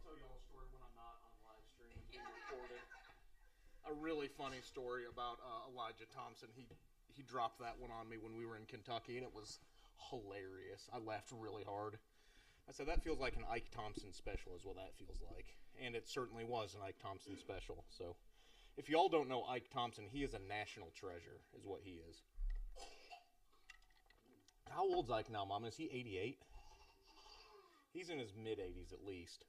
tell y'all a story when I'm not on live stream being recorded. A really funny story about Elijah Thompson. He dropped that one on me when we were in Kentucky, and it was hilarious. I laughed really hard. I said, that feels like an Ike Thompson special is what that feels like. And it certainly was an Ike Thompson special. So if y'all don't know Ike Thompson, he is a national treasure, is what he is. How old's Ike now, Mom? Is he 88? He's in his mid-80s at least.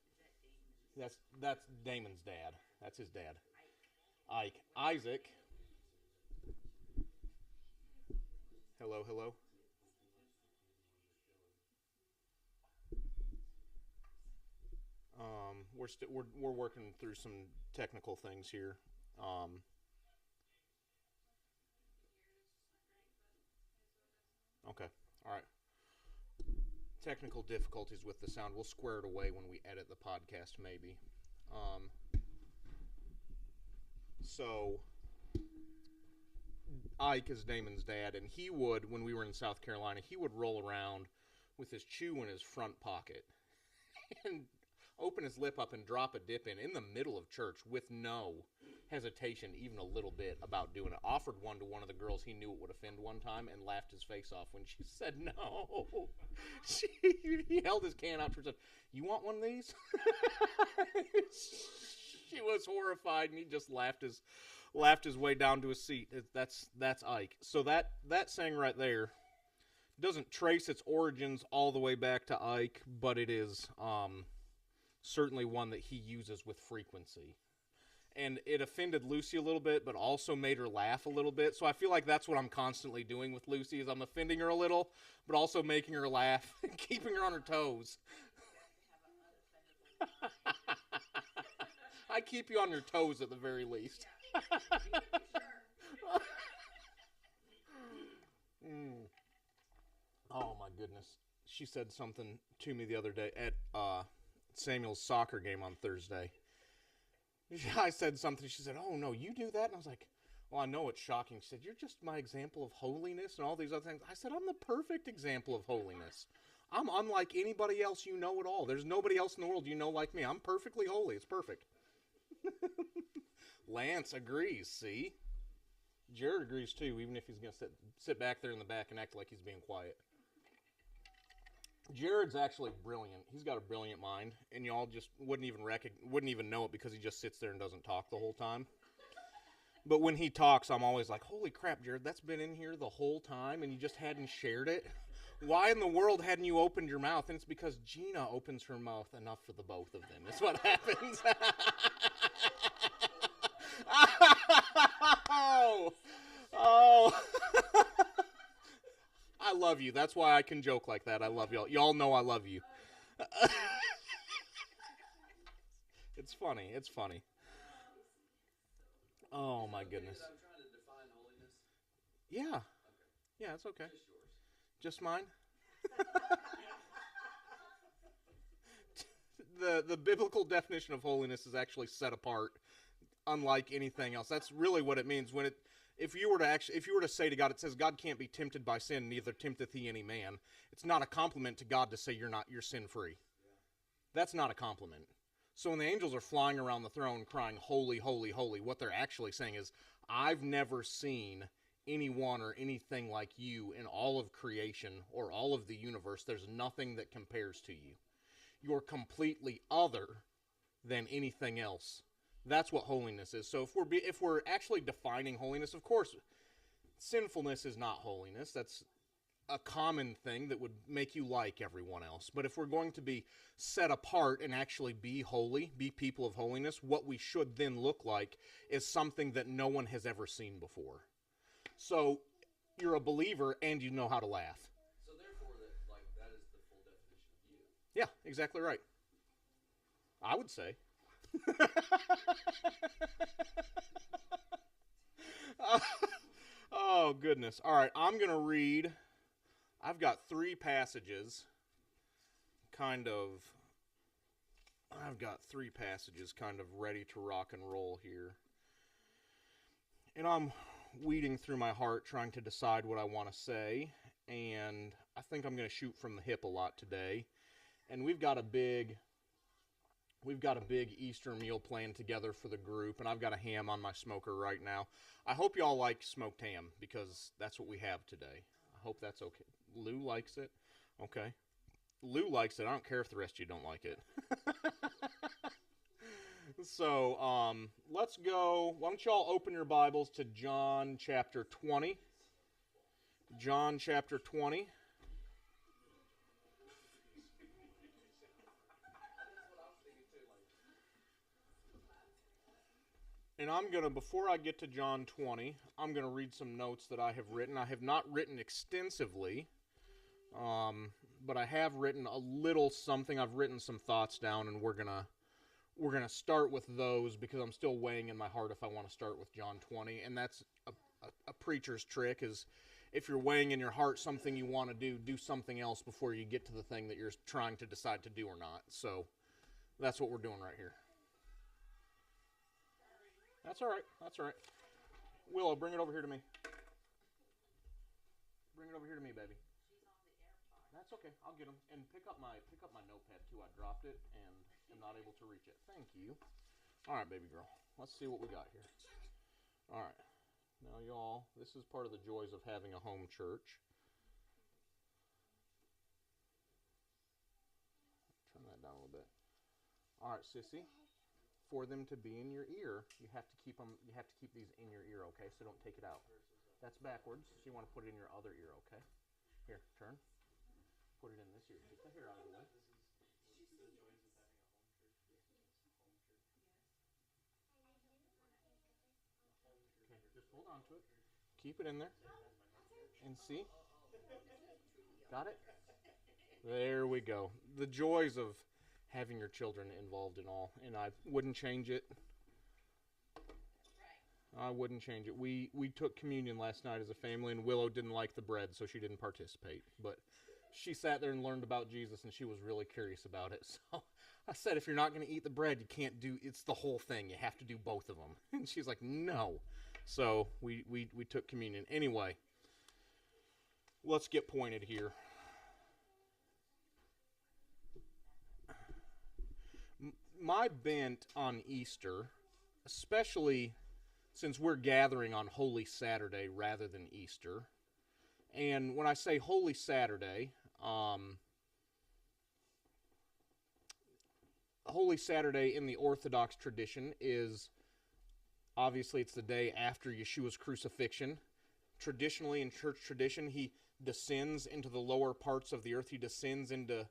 That's Damon's dad. That's his dad. Ike. Isaac. Hello, hello. We're working through some technical things here. Okay. All right. Technical difficulties with the sound. We'll square it away when we edit the podcast, maybe. Um, so Ike is Damon's dad, and he would, when we were in South Carolina, he would roll around with his chew in his front pocket and open his lip up and drop a dip in the middle of church with no hesitation, even a little bit, about doing it. Offered one to one of the girls he knew it would offend one time and laughed his face off when she said no. He held his can out for her and said, "You want one of these?" She was horrified, and he just laughed his way down to his seat. That's Ike. So that saying right there doesn't trace its origins all the way back to Ike, but it is certainly one that he uses with frequency. And it offended Lucy a little bit, but also made her laugh a little bit. So I feel like that's what I'm constantly doing with Lucy, is I'm offending her a little, but also making her laugh and keeping her on her toes. I keep you on your toes at the very least. Mm. Oh my goodness. She said something to me the other day at Samuel's soccer game on Thursday. I said something. She said, "Oh no, you do that?" And I was like, "Well, I know it's shocking." She said, "You're just my example of holiness and all these other things." I said, "I'm the perfect example of holiness. I'm unlike anybody else you know at all. There's nobody else in the world you know like me. I'm perfectly holy. It's perfect." Lance agrees, see? Jared agrees too, even if he's going to sit back there in the back and act like he's being quiet. Jared's actually brilliant. He's got a brilliant mind, and y'all just wouldn't even know it because he just sits there and doesn't talk the whole time. But when he talks, I'm always like, "Holy crap, Jared, that's been in here the whole time, and you just hadn't shared it? Why in the world hadn't you opened your mouth?" And it's because Gina opens her mouth enough for the both of them. That's what happens. Oh, oh. I love you. That's why I can joke like that. I love y'all. Y'all know I love you. It's funny. It's funny. Oh my goodness. I'm trying to define holiness. Yeah. Okay. Yeah, it's okay. Just yours. Just mine. The biblical definition of holiness is actually set apart, unlike anything else. That's really what it means when it. If you were to say to God, it says God can't be tempted by sin, neither tempteth he any man. It's not a compliment to God to say you're sin free. That's not a compliment. So when the angels are flying around the throne crying, "Holy, holy, holy," what they're actually saying is, "I've never seen anyone or anything like you in all of creation or all of the universe. There's nothing that compares to you. You're completely other than anything else." That's what holiness is. So if we're actually defining holiness, of course, sinfulness is not holiness. That's a common thing that would make you like everyone else. But if we're going to be set apart and actually be holy, be people of holiness, what we should then look like is something that no one has ever seen before. So you're a believer and you know how to laugh. So therefore, that is the full definition of you. Yeah, exactly right. I would say. Oh, goodness. All right, I'm going to read. I've got three passages kind of ready to rock and roll here. And I'm weeding through my heart trying to decide what I want to say. And I think I'm going to shoot from the hip a lot today. And we've got a big We've got a big Easter meal planned together for the group, and I've got a ham on my smoker right now. I hope y'all like smoked ham, because that's what we have today. I hope that's okay. Lou likes it. Okay. Lou likes it. I don't care if the rest of you don't like it. So, let's go. Why don't y'all open your Bibles to John chapter 20. John chapter 20. And I'm going to, before I get to John 20, I'm going to read some notes that I have written. I have not written extensively, but I have written a little something. I've written some thoughts down, and we're gonna start with those, because I'm still weighing in my heart if I want to start with John 20. And that's a preacher's trick, is if you're weighing in your heart something you want to do something else before you get to the thing that you're trying to decide to do or not. So that's what we're doing right here. That's all right. That's all right. Willow, bring it over here to me. Bring it over here to me, baby. That's okay. I'll get them. And pick up my notepad too. I dropped it and am not able to reach it. Thank you. All right, baby girl. Let's see what we got here. All right. Now, y'all, this is part of the joys of having a home church. Turn that down a little bit. All right, sissy. For them to be in your ear, you have to keep them. You have to keep these in your ear, okay? So don't take it out. That's backwards. So you want to put it in your other ear, okay? Here, turn. Put it in this ear. Get the hair out of the way. Okay, just hold on to it. Keep it in there. And see? Got it? There we go. The joys of having your children involved in all, and I wouldn't change it. I wouldn't change it. We took communion last night as a family, and Willow didn't like the bread, so she didn't participate. But she sat there and learned about Jesus, and she was really curious about it. So I said, if you're not going to eat the bread, you can't do, it's the whole thing. You have to do both of them. And she's like, no. So we took communion. Anyway, let's get pointed here. My bent on Easter, especially since we're gathering on Holy Saturday rather than Easter, and when I say Holy Saturday, Holy Saturday in the Orthodox tradition is, obviously it's the day after Yeshua's crucifixion. Traditionally, in church tradition, he descends into the lower parts of the earth. He descends into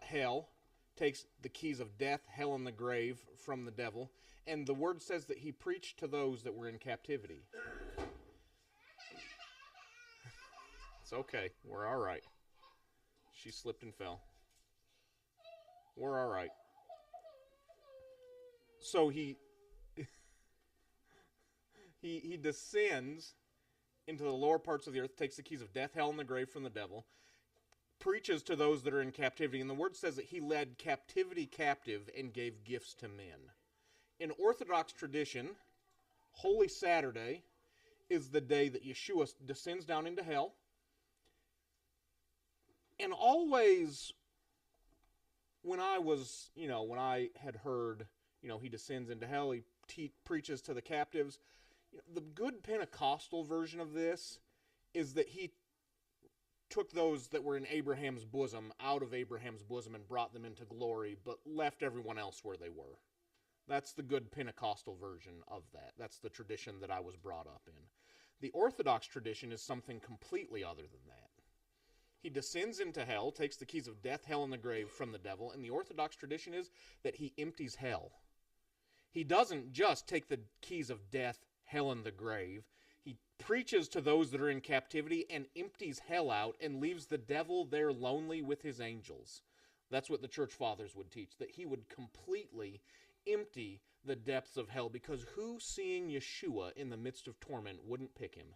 hell, takes the keys of death, hell, and the grave from the devil. And the word says that he preached to those that were in captivity. It's okay. We're all right. She slipped and fell. We're all right. So he descends into the lower parts of the earth, takes the keys of death, hell, and the grave from the devil, preaches to those that are in captivity. And the word says that he led captivity captive and gave gifts to men. In Orthodox tradition, Holy Saturday is the day that Yeshua descends down into hell. And always, when I had heard, he descends into hell, he preaches to the captives. The good Pentecostal version of this is that he took those that were in Abraham's bosom out of Abraham's bosom and brought them into glory, but left everyone else where they were. That's the good Pentecostal version of that. That's the tradition that I was brought up in. The Orthodox tradition is something completely other than that. He descends into hell, takes the keys of death, hell, and the grave from the devil, and the Orthodox tradition is that he empties hell. He doesn't just take the keys of death, hell, and the grave. He preaches to those that are in captivity and empties hell out and leaves the devil there lonely with his angels. That's what the church fathers would teach, that he would completely empty the depths of hell, because who, seeing Yeshua in the midst of torment, wouldn't pick him?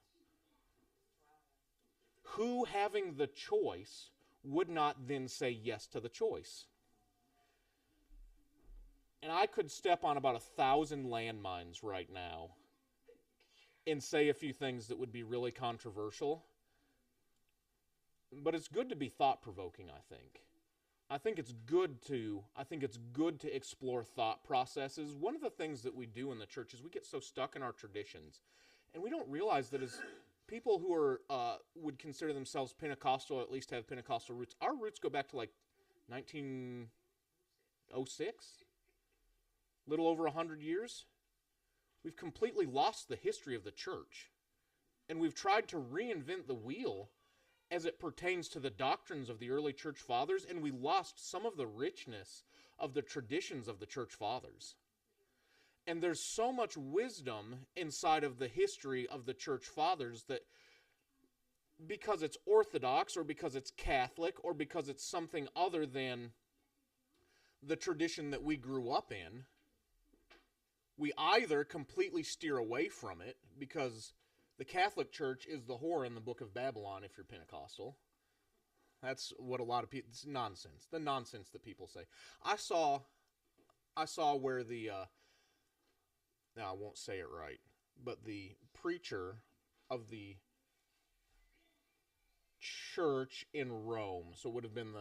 Who, having the choice, would not then say yes to the choice? And I could step on about 1,000 landmines right now and say a few things that would be really controversial. But it's good to be thought-provoking, I think. I think it's good to explore thought processes. One of the things that we do in the church is we get so stuck in our traditions, and we don't realize that as people who are would consider themselves Pentecostal, or at least have Pentecostal roots, our roots go back to like 1906, little over 100 years. We've completely lost the history of the church, and we've tried to reinvent the wheel as it pertains to the doctrines of the early church fathers, and we lost some of the richness of the traditions of the church fathers. And there's so much wisdom inside of the history of the church fathers that because it's Orthodox or because it's Catholic or because it's something other than the tradition that we grew up in, we either completely steer away from it because the Catholic Church is the whore in the Book of Babylon if you're Pentecostal. That's what a lot of people... It's nonsense. The nonsense that people say. I saw where the... now, I won't say it right, but the preacher of the church in Rome, so it would have been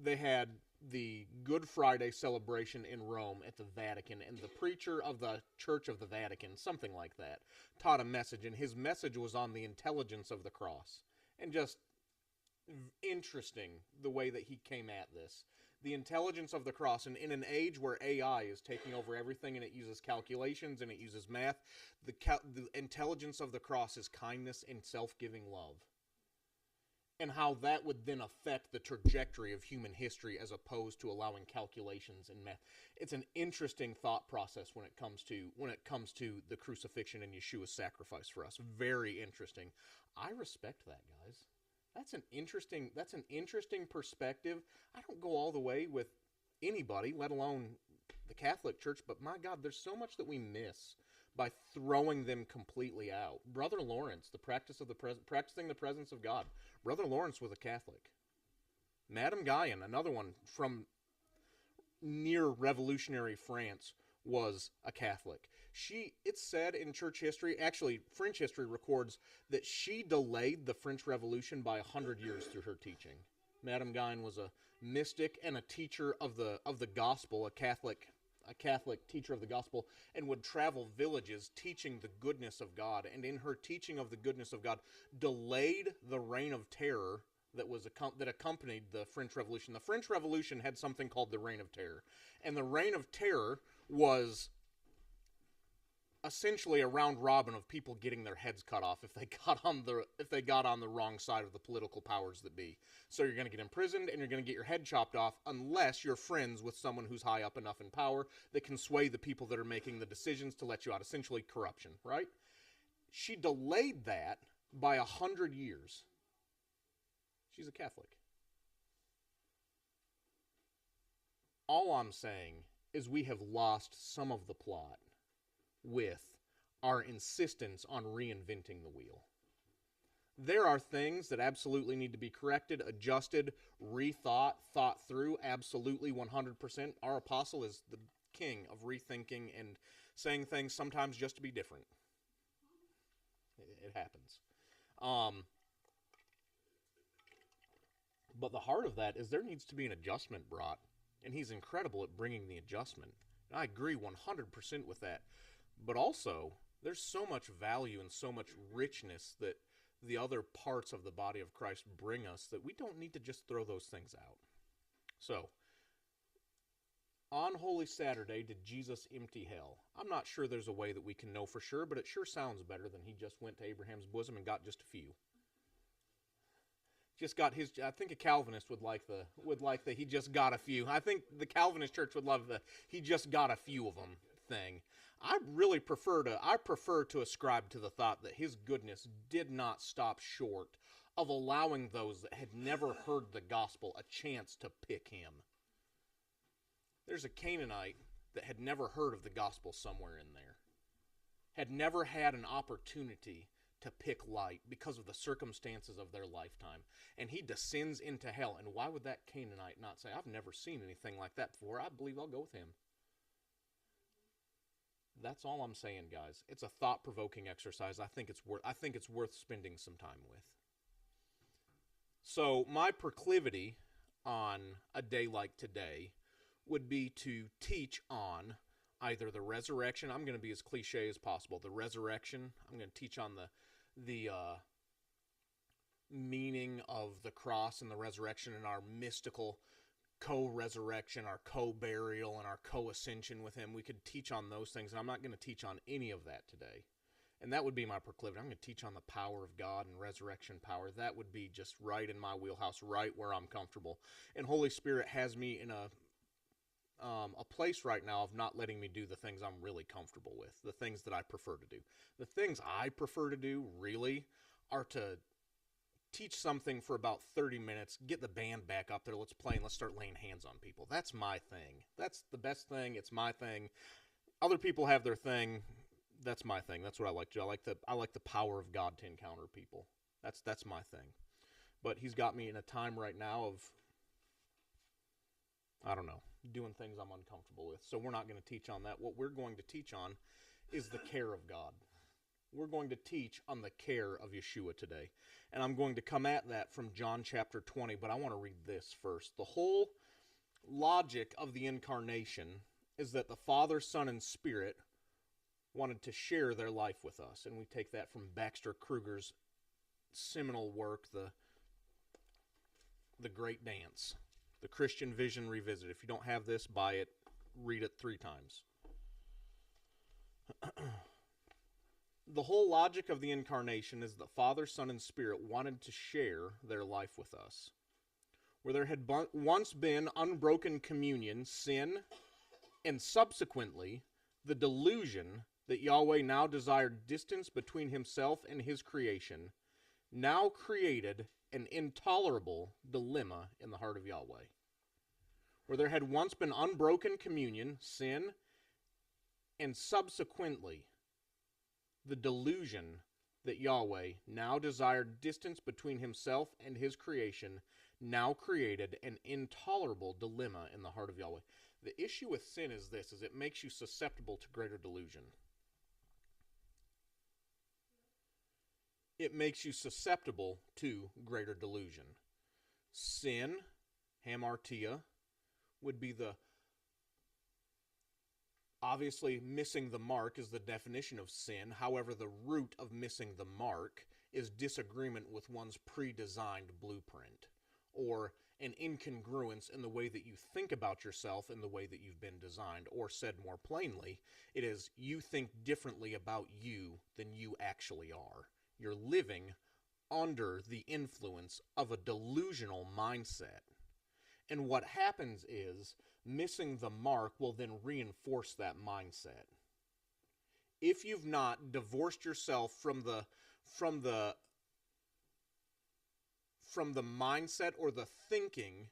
they had the Good Friday celebration in Rome at the Vatican, and the preacher of the Church of the Vatican, something like that, taught a message, and his message was on the intelligence of the cross. And just interesting the way that he came at this. The intelligence of the cross, and in an age where AI is taking over everything and it uses calculations and it uses math, the intelligence of the cross is kindness and self-giving love. And how that would then affect the trajectory of human history as opposed to allowing calculations and math. It's an interesting thought process when it comes to the crucifixion and Yeshua's sacrifice for us. Very interesting. I respect that, guys. That's an interesting perspective. I don't go all the way with anybody, let alone the Catholic Church, but my God, there's so much that we miss by throwing them completely out. Brother Lawrence, practicing the presence of God. Brother Lawrence was a Catholic. Madame Guyon, another one from near revolutionary France, was a Catholic. It's said in church history, actually French history records that she delayed the French Revolution by 100 years through her teaching. Madame Guyon was a mystic and a teacher of the gospel, a Catholic teacher of the gospel, and would travel villages teaching the goodness of God. And in her teaching of the goodness of God, delayed the reign of terror that accompanied the French Revolution. The French Revolution had something called the Reign of Terror, and the Reign of Terror was essentially a round robin of people getting their heads cut off if they got on the wrong side of the political powers that be. So you're going to get imprisoned and you're going to get your head chopped off unless you're friends with someone who's high up enough in power that can sway the people that are making the decisions to let you out. Essentially corruption, right? She delayed that by 100 years. She's a Catholic. All I'm saying is we have lost some of the plot with our insistence on reinventing the wheel. There are things that absolutely need to be corrected, adjusted, rethought, thought through, absolutely 100%. Our apostle is the king of rethinking and saying things sometimes just to be different. It happens. But the heart of that is there needs to be an adjustment brought, and he's incredible at bringing the adjustment. And I agree 100% with that. But also, there's so much value and so much richness that the other parts of the body of Christ bring us that we don't need to just throw those things out. So, on Holy Saturday, did Jesus empty hell? I'm not sure there's a way that we can know for sure, but it sure sounds better than he just went to Abraham's bosom and got just a few. Just got his. I think a Calvinist would like the he just got a few. I think the Calvinist church would love the he just got a few of them thing. I prefer to ascribe to the thought that his goodness did not stop short of allowing those that had never heard the gospel a chance to pick him. There's a Canaanite that had never heard of the gospel somewhere in there, had never had an opportunity to pick light because of the circumstances of their lifetime, and he descends into hell. And why would that Canaanite not say, I've never seen anything like that before, I believe I'll go with him? That's all I'm saying, guys. It's a thought-provoking exercise. I think it's worth spending some time with. So my proclivity on a day like today would be to teach on either the resurrection. I'm going to be as cliche as possible. The resurrection. I'm going to teach on the meaning of the cross and the resurrection and our mystical co-resurrection, our co-burial, and our co-ascension with him. We could teach on those things, and I'm not going to teach on any of that today. And that would be my proclivity. I'm going to teach on the power of God and resurrection power. That would be just right in my wheelhouse, right where I'm comfortable. And Holy Spirit has me in a place right now of not letting me do the things I'm really comfortable with, the things that I prefer to do. The things I prefer to do, really, are to teach something for about 30 minutes, get the band back up there, let's play, and let's start laying hands on people. That's my thing. That's the best thing. It's my thing. Other people have their thing. That's my thing. That's what I like to do. I like the power of God to encounter people. That's my thing. But he's got me in a time right now of, I don't know, doing things I'm uncomfortable with. So we're not going to teach on that. What we're going to teach on is the care of God. We're going to teach on the care of Yeshua today. And I'm going to come at that from John chapter 20, but I want to read this first. The whole logic of the incarnation is that the Father, Son, and Spirit wanted to share their life with us. And we take that from Baxter Kruger's seminal work, The Great Dance, The Christian Vision Revisited. If you don't have this, buy it, read it 3 times. The whole logic of the incarnation is that Father, Son, and Spirit wanted to share their life with us. Where there had once been unbroken communion, sin, and subsequently the delusion that Yahweh now desired distance between himself and his creation, now created an intolerable dilemma in the heart of Yahweh. Where there had once been unbroken communion, sin, and subsequently the delusion that Yahweh now desired distance between himself and his creation, now created an intolerable dilemma in the heart of Yahweh. The issue with sin is this, is it makes you susceptible to greater delusion. It makes you susceptible to greater delusion. Sin, hamartia, would be the, obviously missing the mark is the definition of sin. However, the root of missing the mark is disagreement with one's pre-designed blueprint, or an incongruence in the way that you think about yourself and the way that you've been designed. Or said more plainly, it is you think differently about you than you actually are. You're living under the influence of a delusional mindset. And what happens is, missing the mark will then reinforce that mindset. If you've not divorced yourself from the mindset or the thinking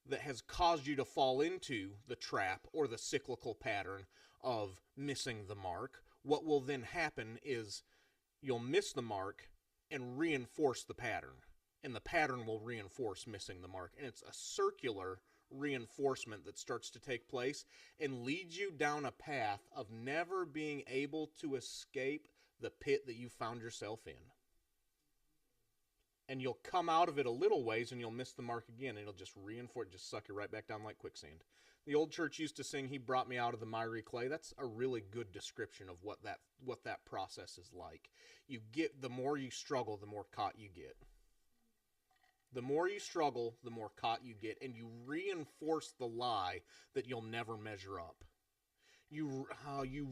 that has caused you to fall into the trap or the cyclical pattern of missing the mark, what will then happen is you'll miss the mark and reinforce the pattern. And the pattern will reinforce missing the mark. And it's a circular reinforcement that starts to take place and leads you down a path of never being able to escape the pit that you found yourself in. And you'll come out of it a little ways and you'll miss the mark again. And it'll just reinforce, just suck you right back down like quicksand. The old church used to sing, "He brought me out of the miry clay." That's a really good description of what that process is like. You get, the more you struggle, the more caught you get. The more you struggle, the more caught you get, and you reinforce the lie that you'll never measure up. You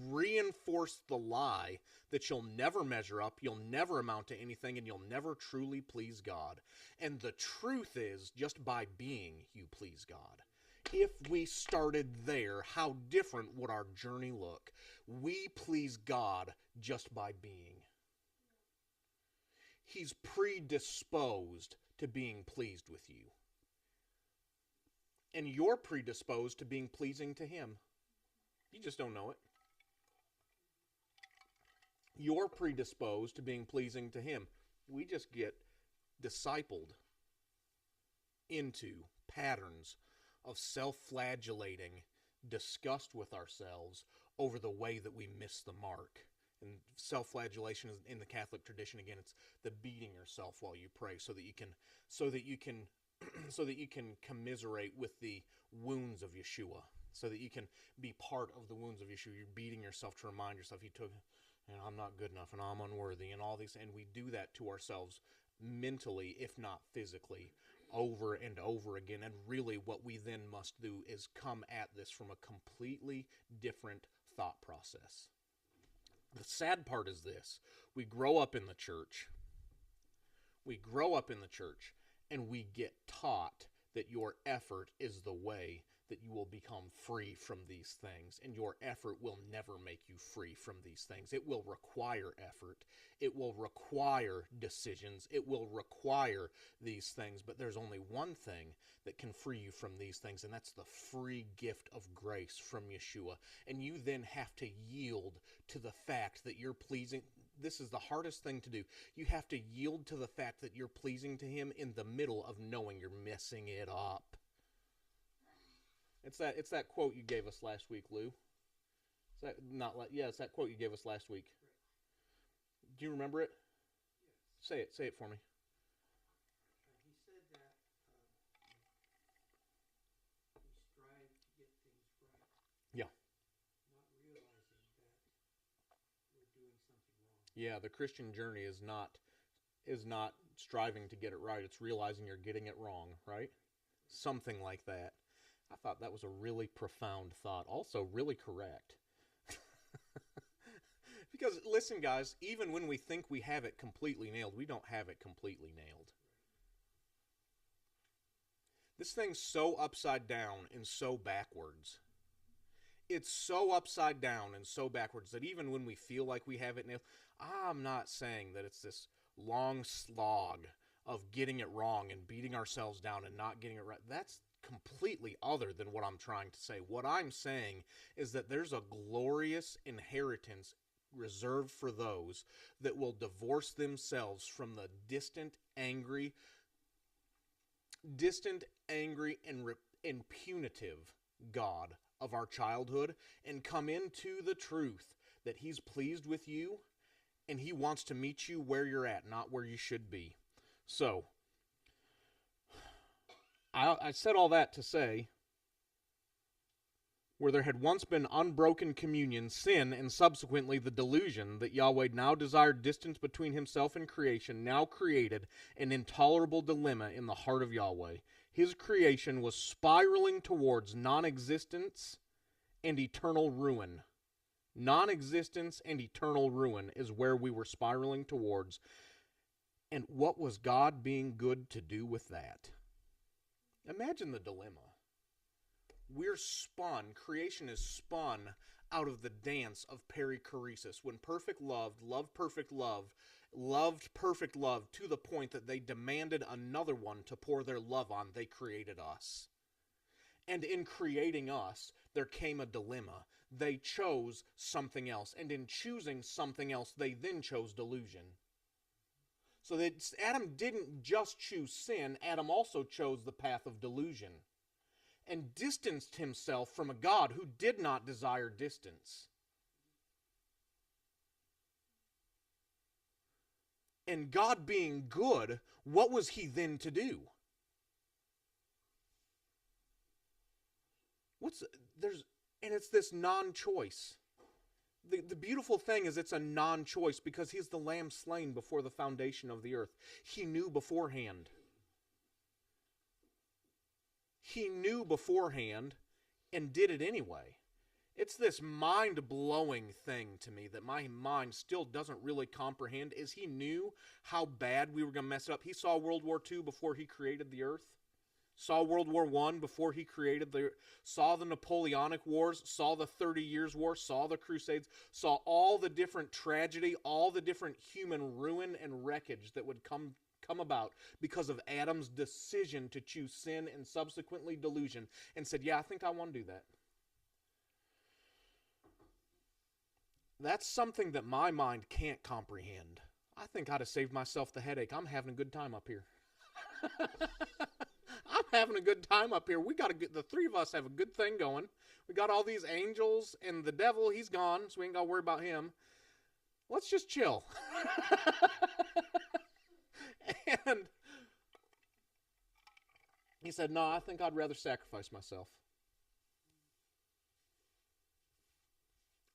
reinforce the lie that you'll never measure up, you'll never amount to anything, and you'll never truly please God. And the truth is, just by being, you please God. If we started there, how different would our journey look? We please God just by being. He's predisposed to being pleased with you. And you're predisposed to being pleasing to him. You just don't know it. You're predisposed to being pleasing to him. We just get discipled into patterns of self-flagellating disgust with ourselves over the way that we miss the mark. And self-flagellation is in the Catholic tradition, again, it's the beating yourself while you pray so that you can so that you can commiserate with the wounds of Yeshua, so that you can be part of the wounds of Yeshua. You're beating yourself to remind yourself he took, and I'm not good enough, and I'm unworthy, and all these, and we do that to ourselves mentally, if not physically, over and over again. And really what we then must do is come at this from a completely different thought process. The sad part is this: we grow up in the church, and we get taught that your effort is the way that you will become free from these things, and your effort will never make you free from these things. It will require effort. It will require decisions. It will require these things, but there's only one thing that can free you from these things, and that's the free gift of grace from Yeshua. And you then have to yield to the fact that you're pleasing. This is the hardest thing to do. You have to yield to the fact that you're pleasing to him in the middle of knowing you're messing it up. It's that quote you gave us last week, Lou. It's that quote you gave us last week. Do you remember it? Yes. Say it for me. He said that we strive to get things right. Yeah. Not realizing that we're doing something wrong. Yeah, the Christian journey is not striving to get it right. It's realizing you're getting it wrong, right? Something like that. I thought that was a really profound thought. Also really correct. Because, listen, guys, even when we think we have it completely nailed, we don't have it completely nailed. This thing's so upside down and so backwards. It's so upside down and so backwards that even when we feel like we have it nailed, I'm not saying that it's this long slog of getting it wrong and beating ourselves down and not getting it right. That's completely other than what I'm trying to say. What I'm saying is that there's a glorious inheritance reserved for those that will divorce themselves from the distant, angry, and punitive God of our childhood and come into the truth that he's pleased with you and he wants to meet you where you're at, not where you should be. So, I said all that to say, where there had once been unbroken communion, sin, and subsequently the delusion that Yahweh now desired distance between himself and creation, now created an intolerable dilemma in the heart of Yahweh. His creation was spiraling towards non-existence and eternal ruin. Non-existence and eternal ruin is where we were spiraling towards. And what was God being good to do with that? Imagine the dilemma. We're spun, creation is spun out of the dance of perichoresis. When perfect love loved perfect love to the point that they demanded another one to pour their love on, they created us. And in creating us, there came a dilemma. They chose something else. And in choosing something else, they then chose delusion. So that Adam didn't just choose sin, Adam also chose the path of delusion and distanced himself from a God who did not desire distance. And God being good, what was he then to do? It's this non-choice. The beautiful thing is it's a non-choice because he's the lamb slain before the foundation of the earth. He knew beforehand. He knew beforehand and did it anyway. It's this mind-blowing thing to me that my mind still doesn't really comprehend is he knew how bad we were going to mess it up. He saw World War II before he created the earth. Saw World War I before he created saw the Napoleonic Wars, saw the 30 Years' War, saw the Crusades, saw all the different tragedy, all the different human ruin and wreckage that would come about because of Adam's decision to choose sin and subsequently delusion, and said, yeah, I think I want to do that. That's something that my mind can't comprehend. I think I'd have saved myself the headache. I'm having a good time up here. I'm having a good time up here. The three of us have a good thing going. We got all these angels, and the devil, he's gone, so we ain't got to worry about him. Let's just chill. And He said, "No, I think I'd rather sacrifice myself.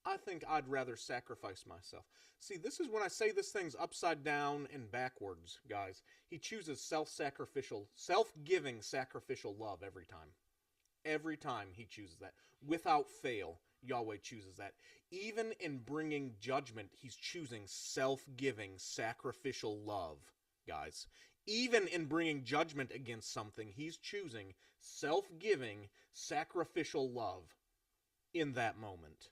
I think I'd rather sacrifice myself." See, this is when I say this thing's upside down and backwards, guys. He chooses self-sacrificial, self-giving sacrificial love every time. Every time he chooses that. Without fail, Yahweh chooses that. Even in bringing judgment, he's choosing self-giving sacrificial love, guys. Even in bringing judgment against something, he's choosing self-giving sacrificial love in that moment.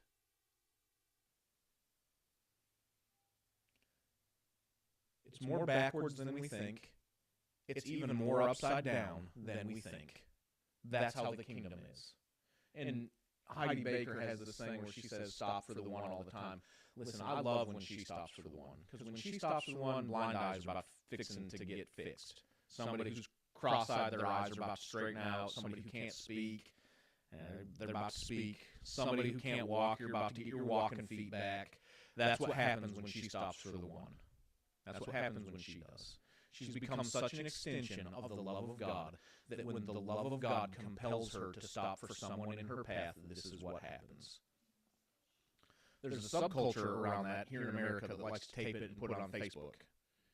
It's more backwards than we think. It's even more upside down than we think. That's how the kingdom is. And Heidi Baker has this thing where she says, stop for the one all the time. Listen, I love when she stops for the one. Because when she stops for the one, blind eyes are about fixing to get fixed. Somebody who's cross-eyed, their eyes are about to straighten out. Somebody who can't speak, they're about to speak. Somebody who can't walk, you're about to get your walking feet back. That's what happens when she stops for the one. That's what happens when she does. She's become such an extension of the love of God that when the love of God compels her to stop for someone in her path, this is what happens. There's a subculture around that here in America that likes to tape it and put it on Facebook.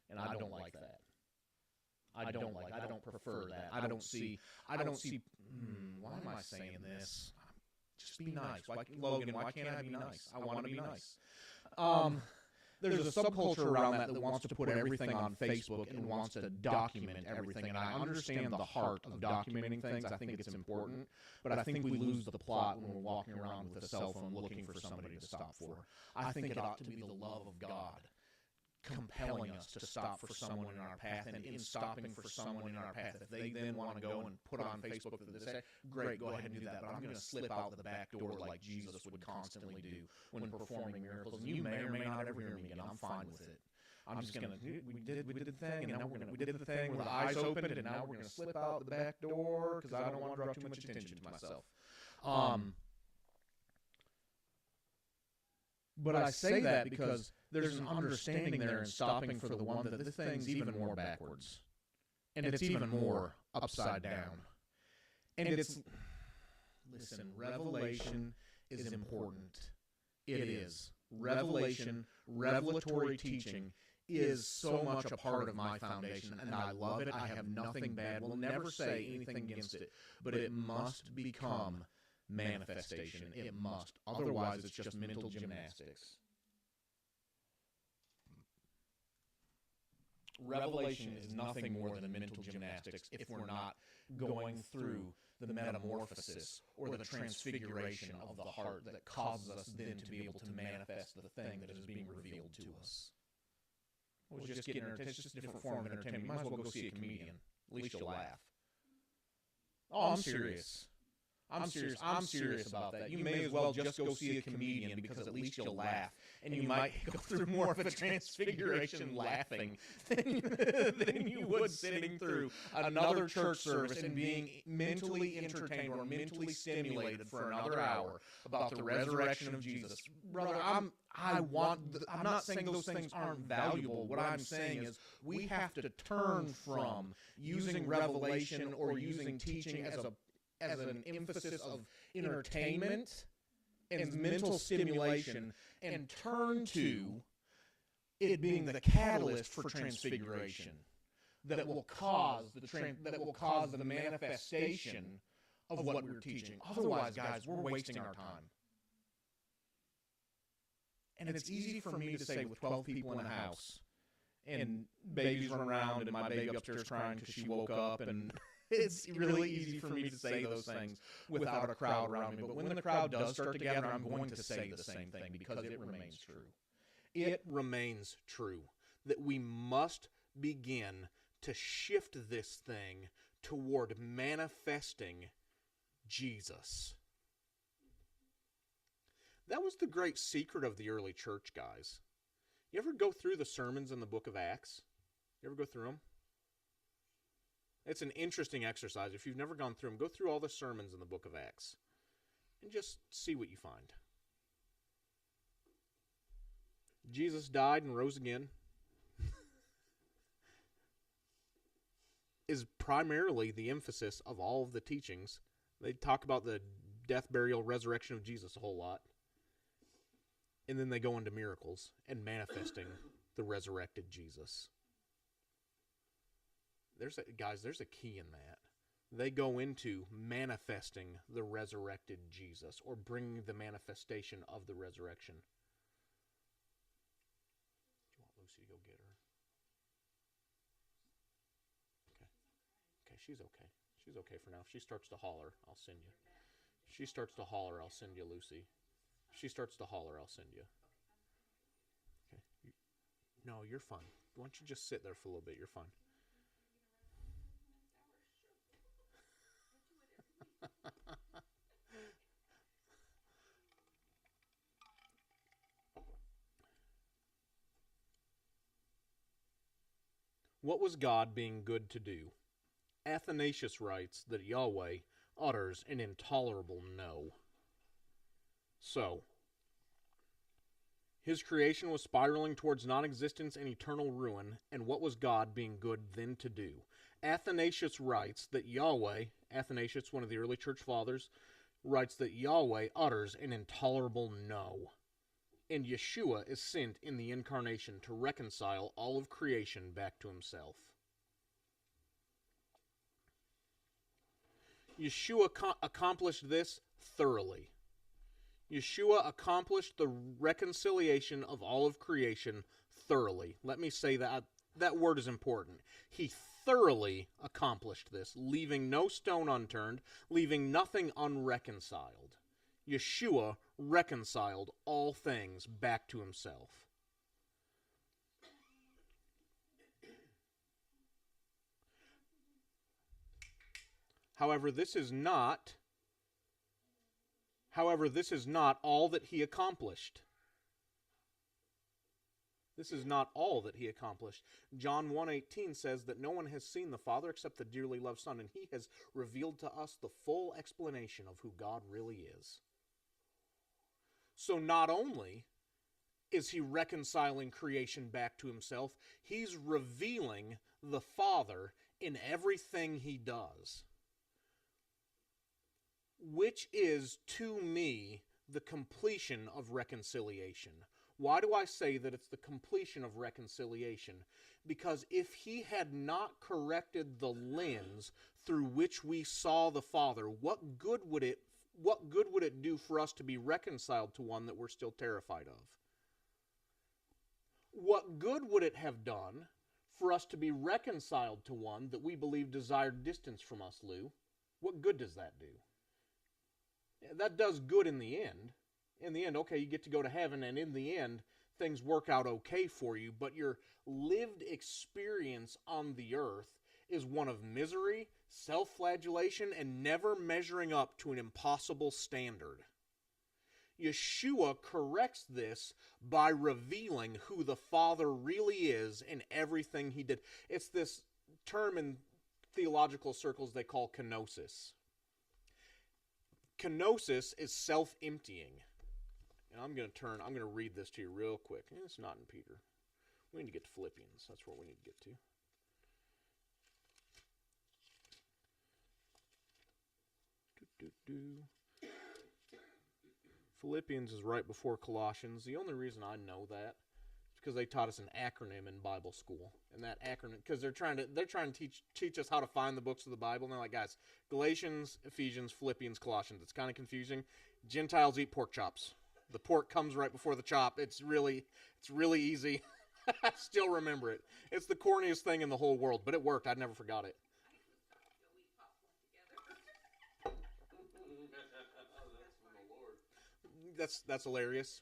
And I don't like that. I don't prefer that. I don't see, why am I saying this? Just be nice. Logan, why can't I be nice? I want to be nice. There's a subculture around that wants to put everything on Facebook and wants to document everything. And I understand the heart of documenting things. I think it's important. But I think we lose the plot when we're walking around with a cell phone looking for somebody to stop for. I think it ought to be the love of God compelling us to stop for someone in our path. And in stopping for someone in our path, if they then want to go and put on Facebook that they say, great, go ahead and do that. But I'm going to slip out the back door like Jesus would constantly do when performing miracles. And you may or may not ever hear me again. I'm fine with it. I'm just going to, we did the thing, and now we did the thing where the eyes opened, and now we're going to slip out the back door because I don't want to draw too much attention to myself. But I say that because there's an understanding there in stopping for the one that this thing's even more backwards. And it's even more upside down. And it's, listen, revelation is important. It is. Revelation, revelatory teaching is so much a part of my foundation, and I love it. I have nothing bad. We'll never say anything against it, but it must become manifestation. It must. Otherwise, it's just mental gymnastics. Revelation is nothing more than mental gymnastics if we're not going through the metamorphosis or the transfiguration of the heart that causes us then to be able to manifest the thing that is being revealed to us. It's just getting entertained. It's just a different form of entertainment. You might as well go see a comedian. At least you'll laugh. Oh, I'm serious. I'm serious about that. You may as well just go see a comedian because at least you'll laugh. And you might go through more of a transfiguration laughing than you would sitting through another church service and being mentally entertained or mentally stimulated for another hour about the resurrection of Jesus. Brother, I'm not saying those things aren't valuable. What I'm saying is we have to turn from using revelation or using teaching as an emphasis of entertainment and mental stimulation and turn to it being the catalyst for transfiguration that will cause the manifestation of what we're teaching. Otherwise, guys, we're wasting our time. And it's easy for me to say with 12 people in a house and babies run around and my baby upstairs crying because she woke up, and it's really easy for me to say those things without a crowd around me. But when the crowd does start to gather, I'm going to say the same thing because it remains true. It remains true that we must begin to shift this thing toward manifesting Jesus. That was the great secret of the early church, guys. You ever go through the sermons in the book of Acts? You ever go through them? It's an interesting exercise. If you've never gone through them, go through all the sermons in the book of Acts and just see what you find. Jesus died and rose again. is primarily the emphasis of all of the teachings. They talk about the death, burial, resurrection of Jesus a whole lot. And then they go into miracles and manifesting the resurrected Jesus. There's a key in that. They go into manifesting the resurrected Jesus, or bringing the manifestation of the resurrection. Do you want Lucy to go get her? Okay, she's okay. She's okay for now. If she starts to holler, I'll send you. If she starts to holler, I'll send you Lucy. If she starts to holler, I'll send you. Okay. No, you're fine. Why don't you just sit there for a little bit? You're fine. What was God being good to do? Athanasius writes that Yahweh utters an intolerable no. So, his creation was spiraling towards non-existence and eternal ruin, and what was God being good then to do? Athanasius writes that Yahweh, Athanasius, one of the early church fathers, writes that Yahweh utters an intolerable no. And Yeshua is sent in the incarnation to reconcile all of creation back to himself. Yeshua accomplished this thoroughly. Yeshua accomplished the reconciliation of all of creation thoroughly. Let me say that. That word is important. He thoroughly accomplished this, leaving no stone unturned, leaving nothing unreconciled. Yeshua reconciled all things back to himself. However, this is not all that he accomplished. This is not all that he accomplished. John 1:18 says that no one has seen the Father except the dearly loved Son, and he has revealed to us the full explanation of who God really is. So not only is he reconciling creation back to himself, he's revealing the Father in everything he does. Which is, to me, the completion of reconciliation. Why do I say that it's the completion of reconciliation? Because if he had not corrected the lens through which we saw the Father, what good would it do for us to be reconciled to one that we're still terrified of? What good would it have done for us to be reconciled to one that we believe desired distance from us, Lou? What good does that do? That does good in the end. In the end, okay, you get to go to heaven, and in the end, things work out okay for you, but your lived experience on the earth is one of misery, self-flagellation, and never measuring up to an impossible standard. Yeshua corrects this by revealing who the Father really is in everything he did. It's this term in theological circles they call kenosis. Kenosis is self-emptying. And I'm going to read this to you real quick. It's not in Peter. We need to get to Philippians. That's what we need to get to. Philippians is right before Colossians. The only reason I know that is because they taught us an acronym in Bible school. And that acronym, because they're trying to teach us how to find the books of the Bible. And they're like, guys, Galatians, Ephesians, Philippians, Colossians. It's kind of confusing. Gentiles eat pork chops. The pork comes right before the chop. It's really easy. I still remember it. It's the corniest thing in the whole world, but it worked. I never forgot it. That's hilarious.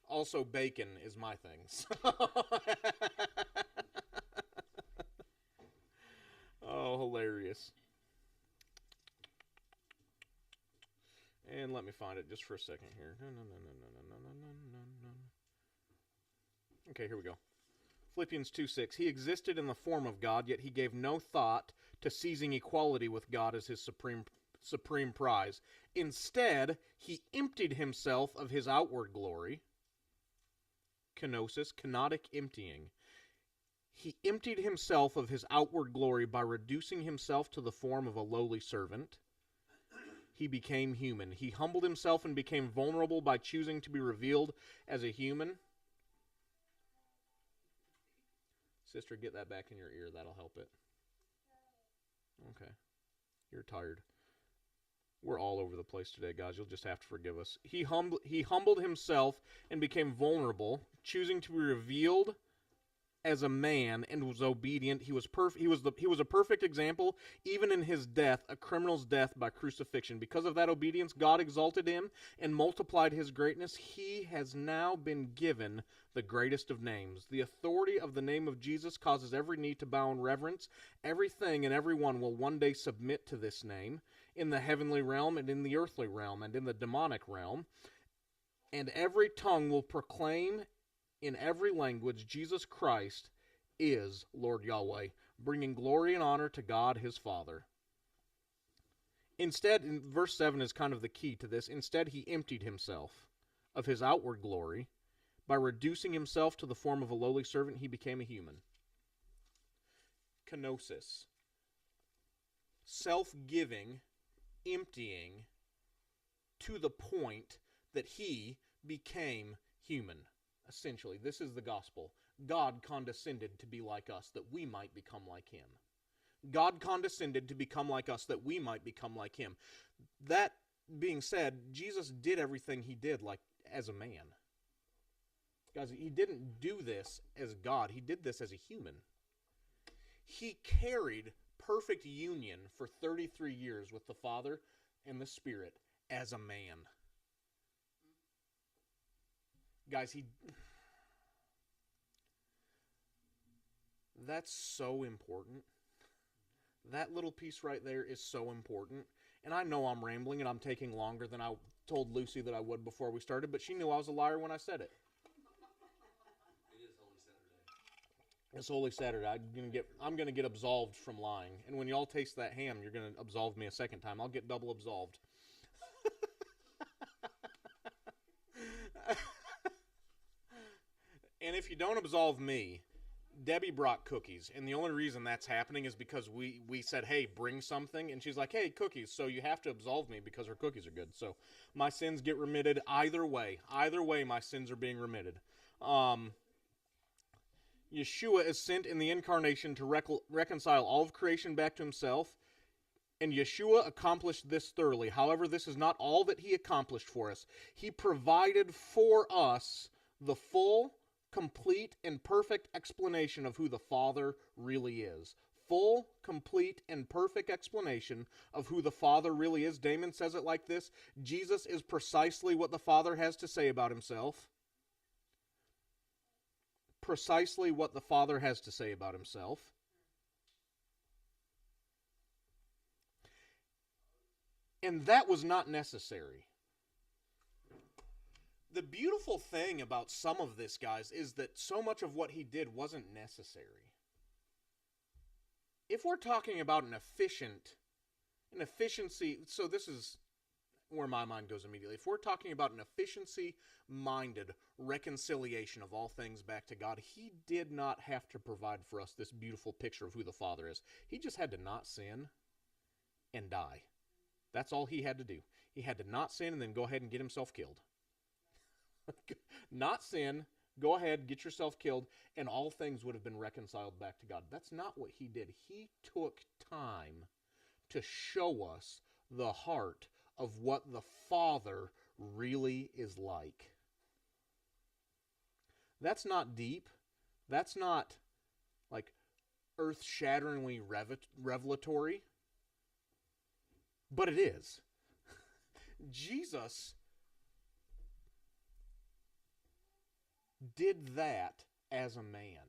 Also, bacon is my thing. So. Oh, hilarious. And let me find it just for a second here. No. Okay, here we go. Philippians 2:6. He existed in the form of God, yet he gave no thought to seizing equality with God as his supreme prize. Instead, he emptied himself of his outward glory. Kenosis, kenotic emptying. He emptied himself of his outward glory by reducing himself to the form of a lowly servant. He became human. He humbled himself and became vulnerable by choosing to be revealed as a human. Sister, get that back in your ear. That'll help it. Okay. You're tired. We're all over the place today, guys. You'll just have to forgive us. He humbled himself and became vulnerable, choosing to be revealed as a man, and was obedient. He was a perfect example, even in his death, a criminal's death by crucifixion. Because of that obedience, God exalted him and multiplied his greatness. He has now been given the greatest of names. The authority of the name of Jesus causes every knee to bow in reverence. Everything and everyone will one day submit to this name, in the heavenly realm and in the earthly realm and in the demonic realm. And every tongue will proclaim in every language, Jesus Christ is Lord Yahweh, bringing glory and honor to God his Father. Instead, in verse 7 is kind of the key to this. Instead, he emptied himself of his outward glory. By reducing himself to the form of a lowly servant, he became a human. Kenosis. Self-giving, emptying, to the point that he became human. Essentially, this is the gospel. God condescended to be like us, that we might become like him. God condescended to become like us, that we might become like him. That being said, Jesus did everything he did like as a man. Guys, he didn't do this as God. He did this as a human. He carried perfect union for 33 years with the Father and the Spirit as a man. Guys, that's so important. That little piece right there is so important. And I know I'm rambling and I'm taking longer than I told Lucy that I would before we started, but she knew I was a liar when I said it. It is Holy Saturday. It's Holy Saturday. I'm gonna get absolved from lying. And when y'all taste that ham, you're gonna absolve me a second time. I'll get double absolved. And if you don't absolve me, Debbie brought cookies. And the only reason that's happening is because we said, hey, bring something. And she's like, hey, cookies. So you have to absolve me because her cookies are good. So my sins get remitted either way. Either way, my sins are being remitted. Yeshua is sent in the incarnation to reconcile all of creation back to himself. And Yeshua accomplished this thoroughly. However, this is not all that he accomplished for us. He provided for us the full, complete, and perfect explanation of who the Father really is. Full, complete, and perfect explanation of who the Father really is. Damon says it like this: Jesus is precisely what the Father has to say about himself. Precisely what the Father has to say about himself. And that was not necessary. The beautiful thing about some of this, guys, is that so much of what he did wasn't necessary. If we're talking about an efficiency, so this is where my mind goes immediately. If we're talking about an efficiency-minded reconciliation of all things back to God, he did not have to provide for us this beautiful picture of who the Father is. He just had to not sin and die. That's all he had to do. He had to not sin and then go ahead and get himself killed. Not sin, go ahead, get yourself killed, and all things would have been reconciled back to God. That's not what he did. He took time to show us the heart of what the Father really is like. That's not deep. That's not like earth-shatteringly revelatory. But it is. Jesus did that as a man.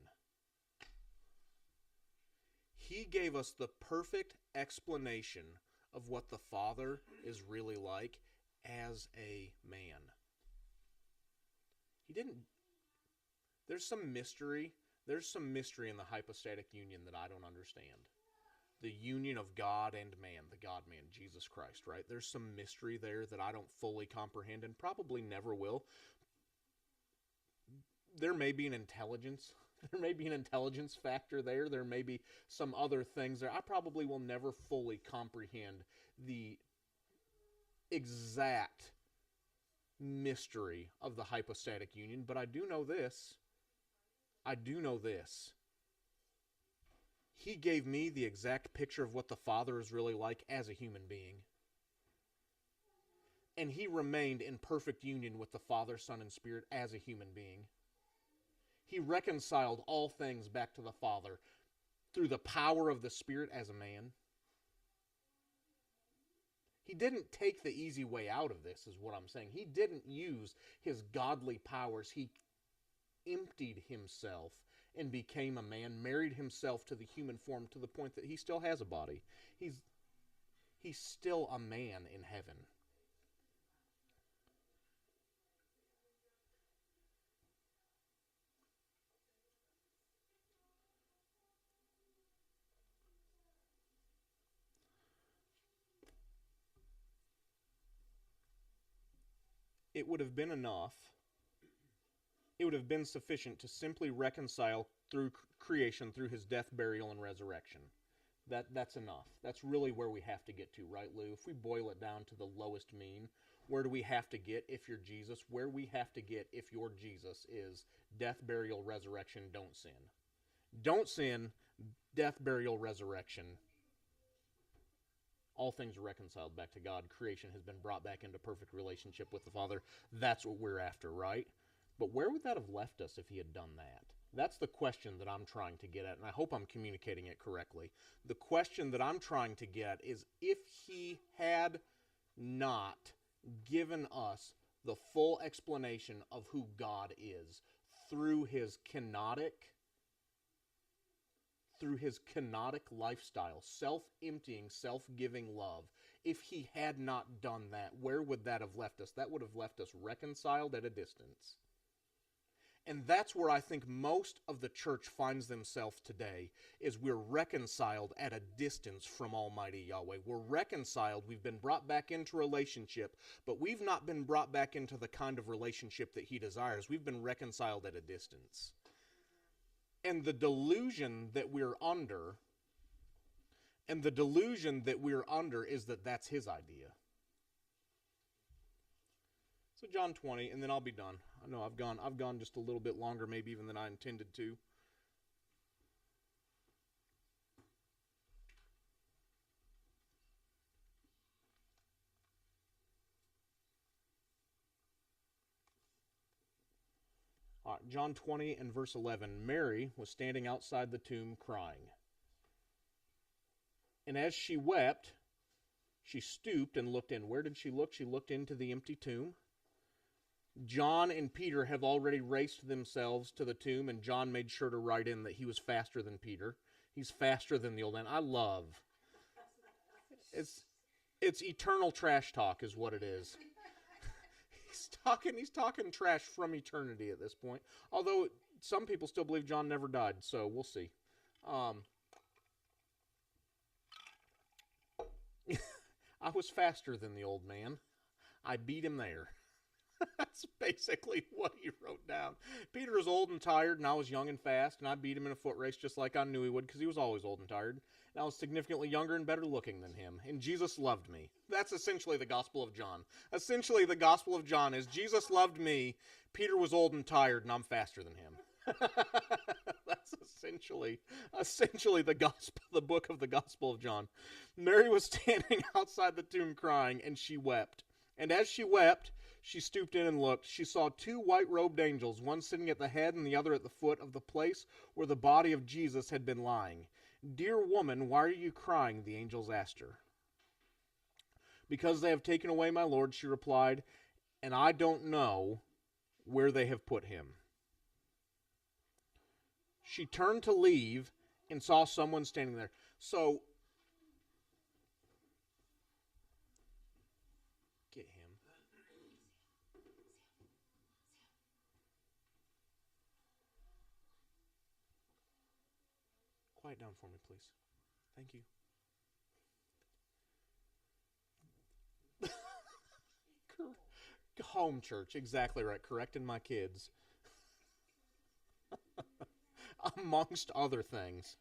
He gave us the perfect explanation of what the Father is really like as a man. He didn't... There's some mystery. There's some mystery in the hypostatic union that I don't understand. The union of God and man, the God-man, Jesus Christ, right? There's some mystery there that I don't fully comprehend and probably never will. There may be an intelligence There may be an intelligence factor there. There may be some other things there. I probably will never fully comprehend the exact mystery of the hypostatic union, but I do know this. I do know this. He gave me the exact picture of what the Father is really like as a human being. And he remained in perfect union with the Father, Son, and Spirit as a human being. He reconciled all things back to the Father through the power of the Spirit as a man. He didn't take the easy way out of this, is what I'm saying. He didn't use his godly powers. He emptied himself and became a man, married himself to the human form to the point that he still has a body. He's still a man in heaven. It would have been enough, it would have been sufficient to simply reconcile through creation, through his death, burial, and resurrection. That's enough. That's really where we have to get to, right, Lou? If we boil it down to the lowest mean, where do we have to get if you're Jesus? Where we have to get if you're Jesus is death, burial, resurrection, don't sin. Don't sin, death, burial, resurrection. All things are reconciled back to God. Creation has been brought back into perfect relationship with the Father. That's what we're after, right? But where would that have left us if he had done that? That's the question that I'm trying to get at, and I hope I'm communicating it correctly. The question that I'm trying to get at is if he had not given us the full explanation of who God is through his kenotic lifestyle, self-emptying, self-giving love, if he had not done that, where would that have left us? That would have left us reconciled at a distance. And that's where I think most of the church finds themselves today, is we're reconciled at a distance from Almighty Yahweh. We're reconciled, we've been brought back into relationship, but we've not been brought back into the kind of relationship that he desires. We've been reconciled at a distance. And the delusion that we're under, is that that's his idea. So John 20, and then I'll be done. I know I've gone just a little bit longer, maybe even than I intended to. All right, John 20 and verse 11. Mary was standing outside the tomb crying. And as she wept, she stooped and looked in. Where did she look? She looked into the empty tomb. John and Peter have already raced themselves to the tomb, and John made sure to write in that he was faster than Peter. He's faster than the old man. I love. It's eternal trash talk is what it is. He's talking trash from eternity at this point. Although some people still believe John never died, so we'll see. I was faster than the old man. I beat him there. That's basically what he wrote down. Peter was old and tired, and I was young and fast, and I beat him in a foot race just like I knew he would, because he was always old and tired. And I was significantly younger and better looking than him, and Jesus loved me. That's essentially the Gospel of John. Essentially, the Gospel of John is Jesus loved me, Peter was old and tired, and I'm faster than him. That's essentially the book of the Gospel of John. Mary was standing outside the tomb crying, and she wept. And as she wept, she stooped in and looked. She saw two white-robed angels, one sitting at the head and the other at the foot of the place where the body of Jesus had been lying. "Dear woman, why are you crying?" the angels asked her. "Because they have taken away my Lord," she replied, "and I don't know where they have put him." She turned to leave and saw someone standing there. So, get him. Quiet down for me, please. Thank you. Home church, exactly right. Correcting my kids. amongst other things.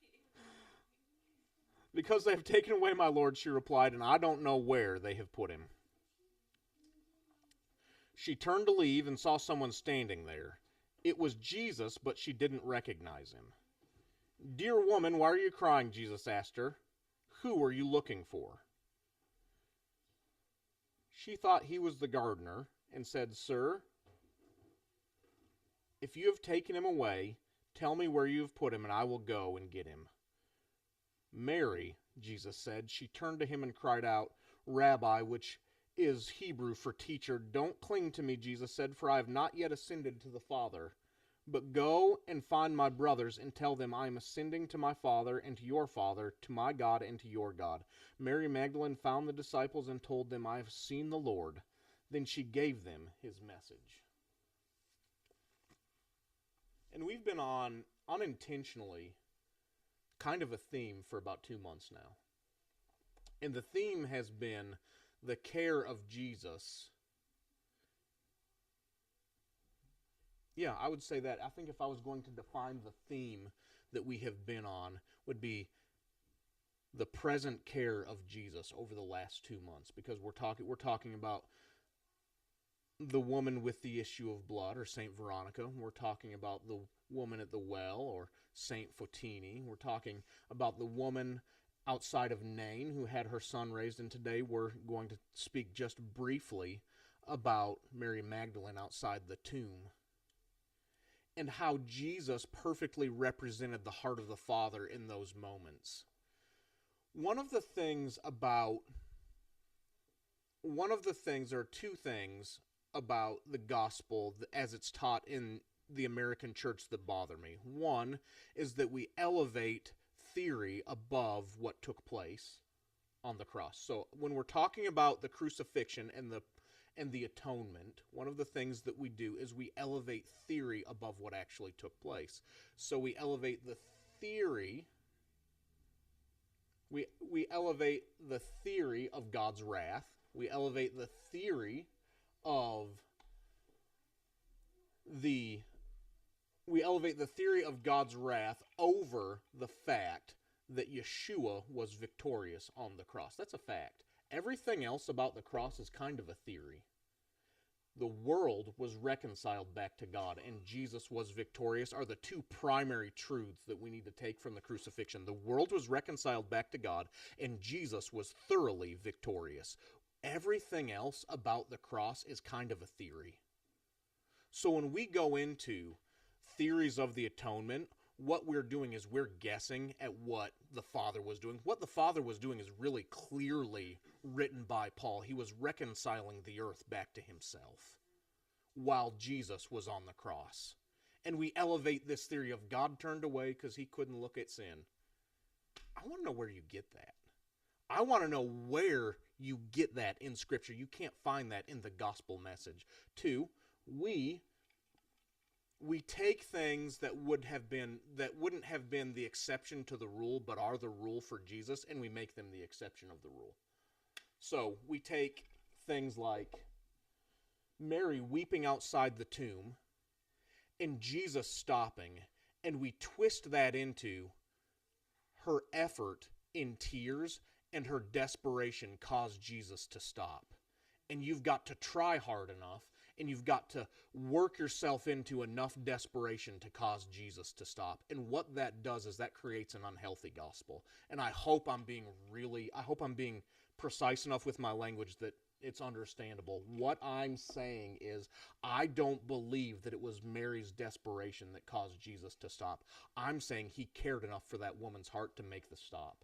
Because they have taken away my Lord, she replied, and I don't know where they have put him. She turned to leave and saw someone standing there. It was Jesus, but she didn't recognize him. Dear woman, why are you crying? Jesus asked her. Who are you looking for? She thought he was the gardener and said, Sir, if you have taken him away, tell me where you have put him, and I will go and get him. Mary, Jesus said. She turned to him and cried out, Rabbi, which is Hebrew for teacher. Don't cling to me, Jesus said, for I have not yet ascended to the Father. But go and find my brothers and tell them I am ascending to my Father and to your Father, to my God and to your God. Mary Magdalene found the disciples and told them, I have seen the Lord. Then she gave them his message. And we've been on, unintentionally, kind of a theme for about 2 months now. And the theme has been the care of Jesus. Yeah, I would say that. I think if I was going to define the theme that we have been on, would be the present care of Jesus over the last 2 months, because we're talking about the woman with the issue of blood, or Saint Veronica. We're talking about the woman at the well, or Saint Fotini. We're talking about the woman outside of Nain who had her son raised, and today we're going to speak just briefly about Mary Magdalene outside the tomb, and how Jesus perfectly represented the heart of the Father in those moments. There are two things about the gospel as it's taught in the American church that bother me. One is that we elevate theory above what took place on the cross. So when we're talking about the crucifixion and the atonement, one of the things that we do is we elevate theory above what actually took place. So we elevate the theory. We elevate the theory of God's wrath. We elevate the theory of God's wrath over the fact that Yeshua was victorious on the cross. That's a fact. Everything else about the cross is kind of a theory. The world was reconciled back to God, and Jesus was victorious are the two primary truths that we need to take from the crucifixion. The world was reconciled back to God, and Jesus was thoroughly victorious. Everything else about the cross is kind of a theory. So when we go into theories of the atonement, what we're doing is we're guessing at what the Father was doing. What the Father was doing is really clearly written by Paul. He was reconciling the earth back to himself while Jesus was on the cross. And we elevate this theory of God turned away because he couldn't look at sin. I want to know where you get that. I want to know where you get that in Scripture. You can't find that in the gospel message. Two, we take things that wouldn't have been the exception to the rule, but are the rule for Jesus, and we make them the exception of the rule. So we take things like Mary weeping outside the tomb and Jesus stopping, and we twist that into her effort in tears and her desperation caused Jesus to stop. And you've got to try hard enough, and you've got to work yourself into enough desperation to cause Jesus to stop. And what that does is that creates an unhealthy gospel. And I hope I'm being precise enough with my language that it's understandable. What I'm saying is I don't believe that it was Mary's desperation that caused Jesus to stop. I'm saying he cared enough for that woman's heart to make the stop.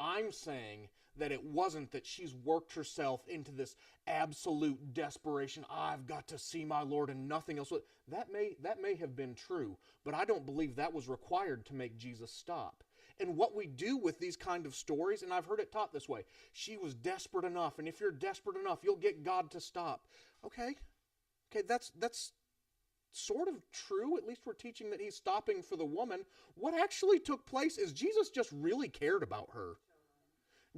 I'm saying that it wasn't that she's worked herself into this absolute desperation. I've got to see my Lord and nothing else. That may have been true, but I don't believe that was required to make Jesus stop. And what we do with these kind of stories, and I've heard it taught this way, she was desperate enough, and if you're desperate enough, you'll get God to stop. Okay, that's sort of true. At least we're teaching that he's stopping for the woman. What actually took place is Jesus just really cared about her.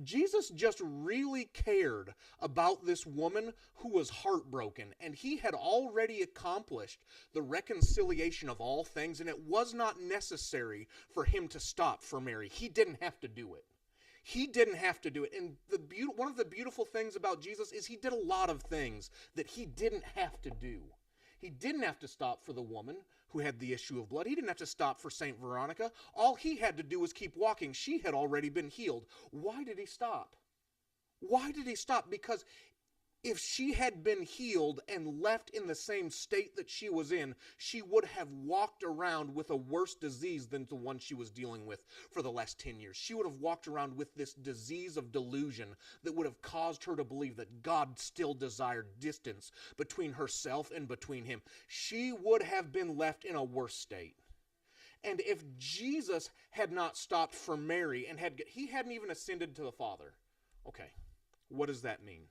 Jesus just really cared about this woman who was heartbroken, and he had already accomplished the reconciliation of all things, and it was not necessary for him to stop for Mary. He didn't have to do it. He didn't have to do it. And one of the beautiful things about Jesus is he did a lot of things that he didn't have to do. He didn't have to stop for the woman who had the issue of blood. He didn't have to stop for St. Veronica. All he had to do was keep walking. She had already been healed. Why did he stop? Why did he stop? Because if she had been healed and left in the same state that she was in, she would have walked around with a worse disease than the one she was dealing with for the last 10 years. She would have walked around with this disease of delusion that would have caused her to believe that God still desired distance between herself and between him. She would have been left in a worse state. And if Jesus had not stopped for Mary and he hadn't even ascended to the Father. Okay, what does that mean?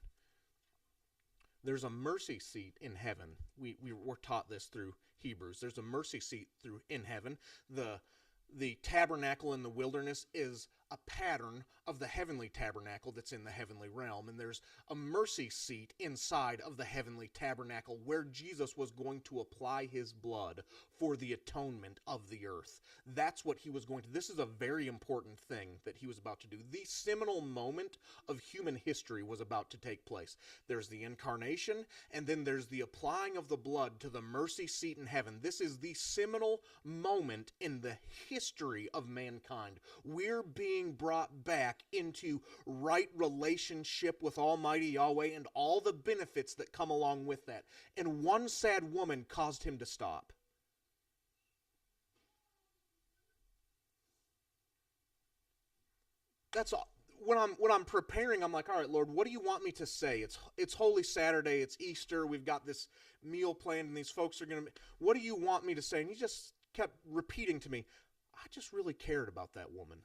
There's a mercy seat in heaven. We're taught this through Hebrews. There's a mercy seat in heaven. The tabernacle in the wilderness is a pattern of the heavenly tabernacle that's in the heavenly realm. And there's a mercy seat inside of the heavenly tabernacle where Jesus was going to apply his blood for the atonement of the earth. That's what he was going to. This is a very important thing that he was about to do. The seminal moment of human history was about to take place. There's the incarnation, and then there's the applying of the blood to the mercy seat in heaven. This is the seminal moment in the history of mankind. We're being brought back into right relationship with Almighty Yahweh and all the benefits that come along with that. And one sad woman caused him to stop. That's all. When I'm preparing, I'm like, all right, Lord, what do you want me to say? It's Holy Saturday, it's Easter, we've got this meal planned, and these folks are going to. What do you want me to say? And he just kept repeating to me, I just really cared about that woman.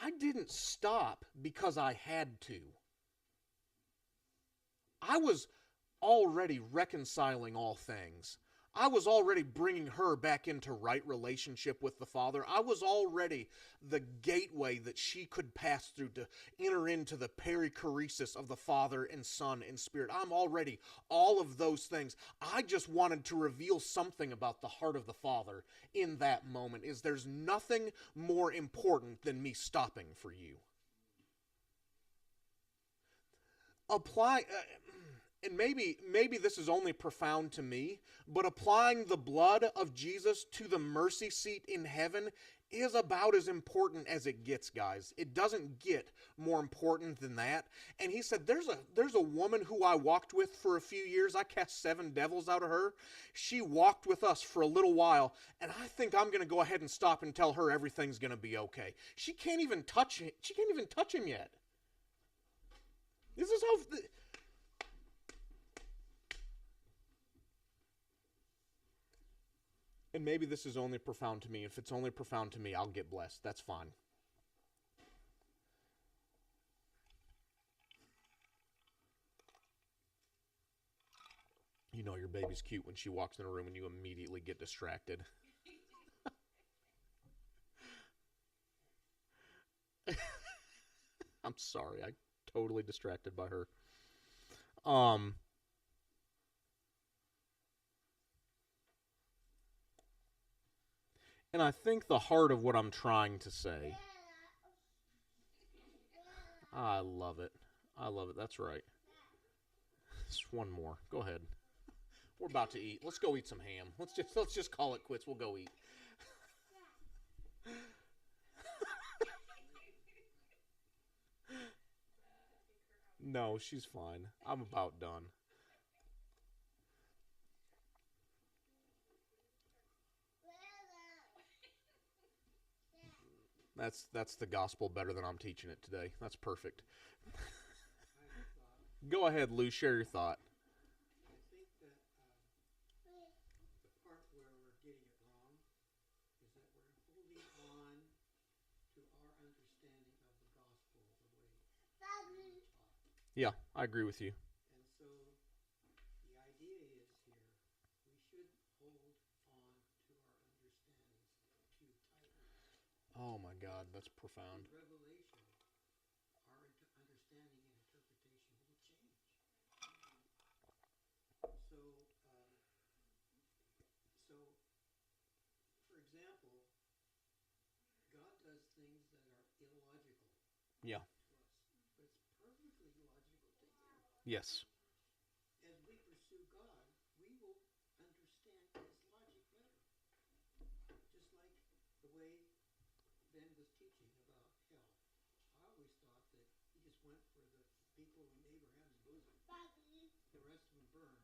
I didn't stop because I had to. I was already reconciling all things. I was already bringing her back into right relationship with the Father. I was already the gateway that she could pass through to enter into the perichoresis of the Father and Son and Spirit. I'm already all of those things. I just wanted to reveal something about the heart of the Father in that moment. There's nothing more important than me stopping for you. And maybe this is only profound to me, but applying the blood of Jesus to the mercy seat in heaven is about as important as it gets, guys. It doesn't get more important than that. And he said, there's a woman who I walked with for a few years. I cast 7 devils out of her. She walked with us for a little while, and I think I'm going to go ahead and stop and tell her everything's going to be okay. She can't even touch him yet. This is how. And maybe this is only profound to me. If it's only profound to me, I'll get blessed. That's fine. You know your baby's cute when she walks in a room and you immediately get distracted. I'm sorry. I totally distracted by her. And I think the heart of what I'm trying to say. I love it. I love it. That's right. Just one more. Go ahead. We're about to eat. Let's go eat some ham. Let's just call it quits. We'll go eat. No, she's fine. I'm about done. That's the gospel better than I'm teaching it today. That's perfect. Go ahead, Lou. Share your thought. I think that the part where we're getting it wrong is that we're holding on to our understanding of the gospel the way we were taught. Yeah, I agree with you. And so the idea is here, we should hold on to our understandings too tightly. Oh my God, that's profound. Revelation, our understanding and interpretation will change. So, so, for example, God does things that are illogical Yeah. to us, but it's perfectly logical to Him. Yes. As we pursue God, we will understand His logic better. Just like the way Ben was teaching about hell. I always thought that he just went for the people in Abraham's bosom. The rest of them burned.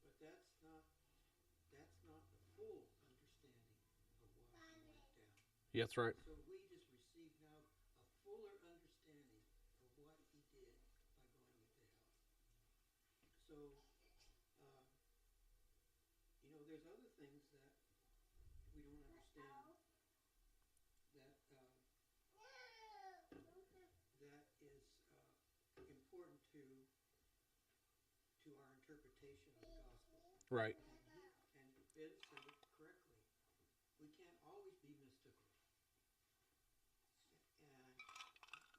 But that's not the full understanding of why he went down. Yeah, that's right. So we just receive now a fuller understanding of what he did by going into hell. So, there's other things that we don't understand that that is important to our interpretation of the gospel. Right. And Ben said it correctly. We can't always be mystical.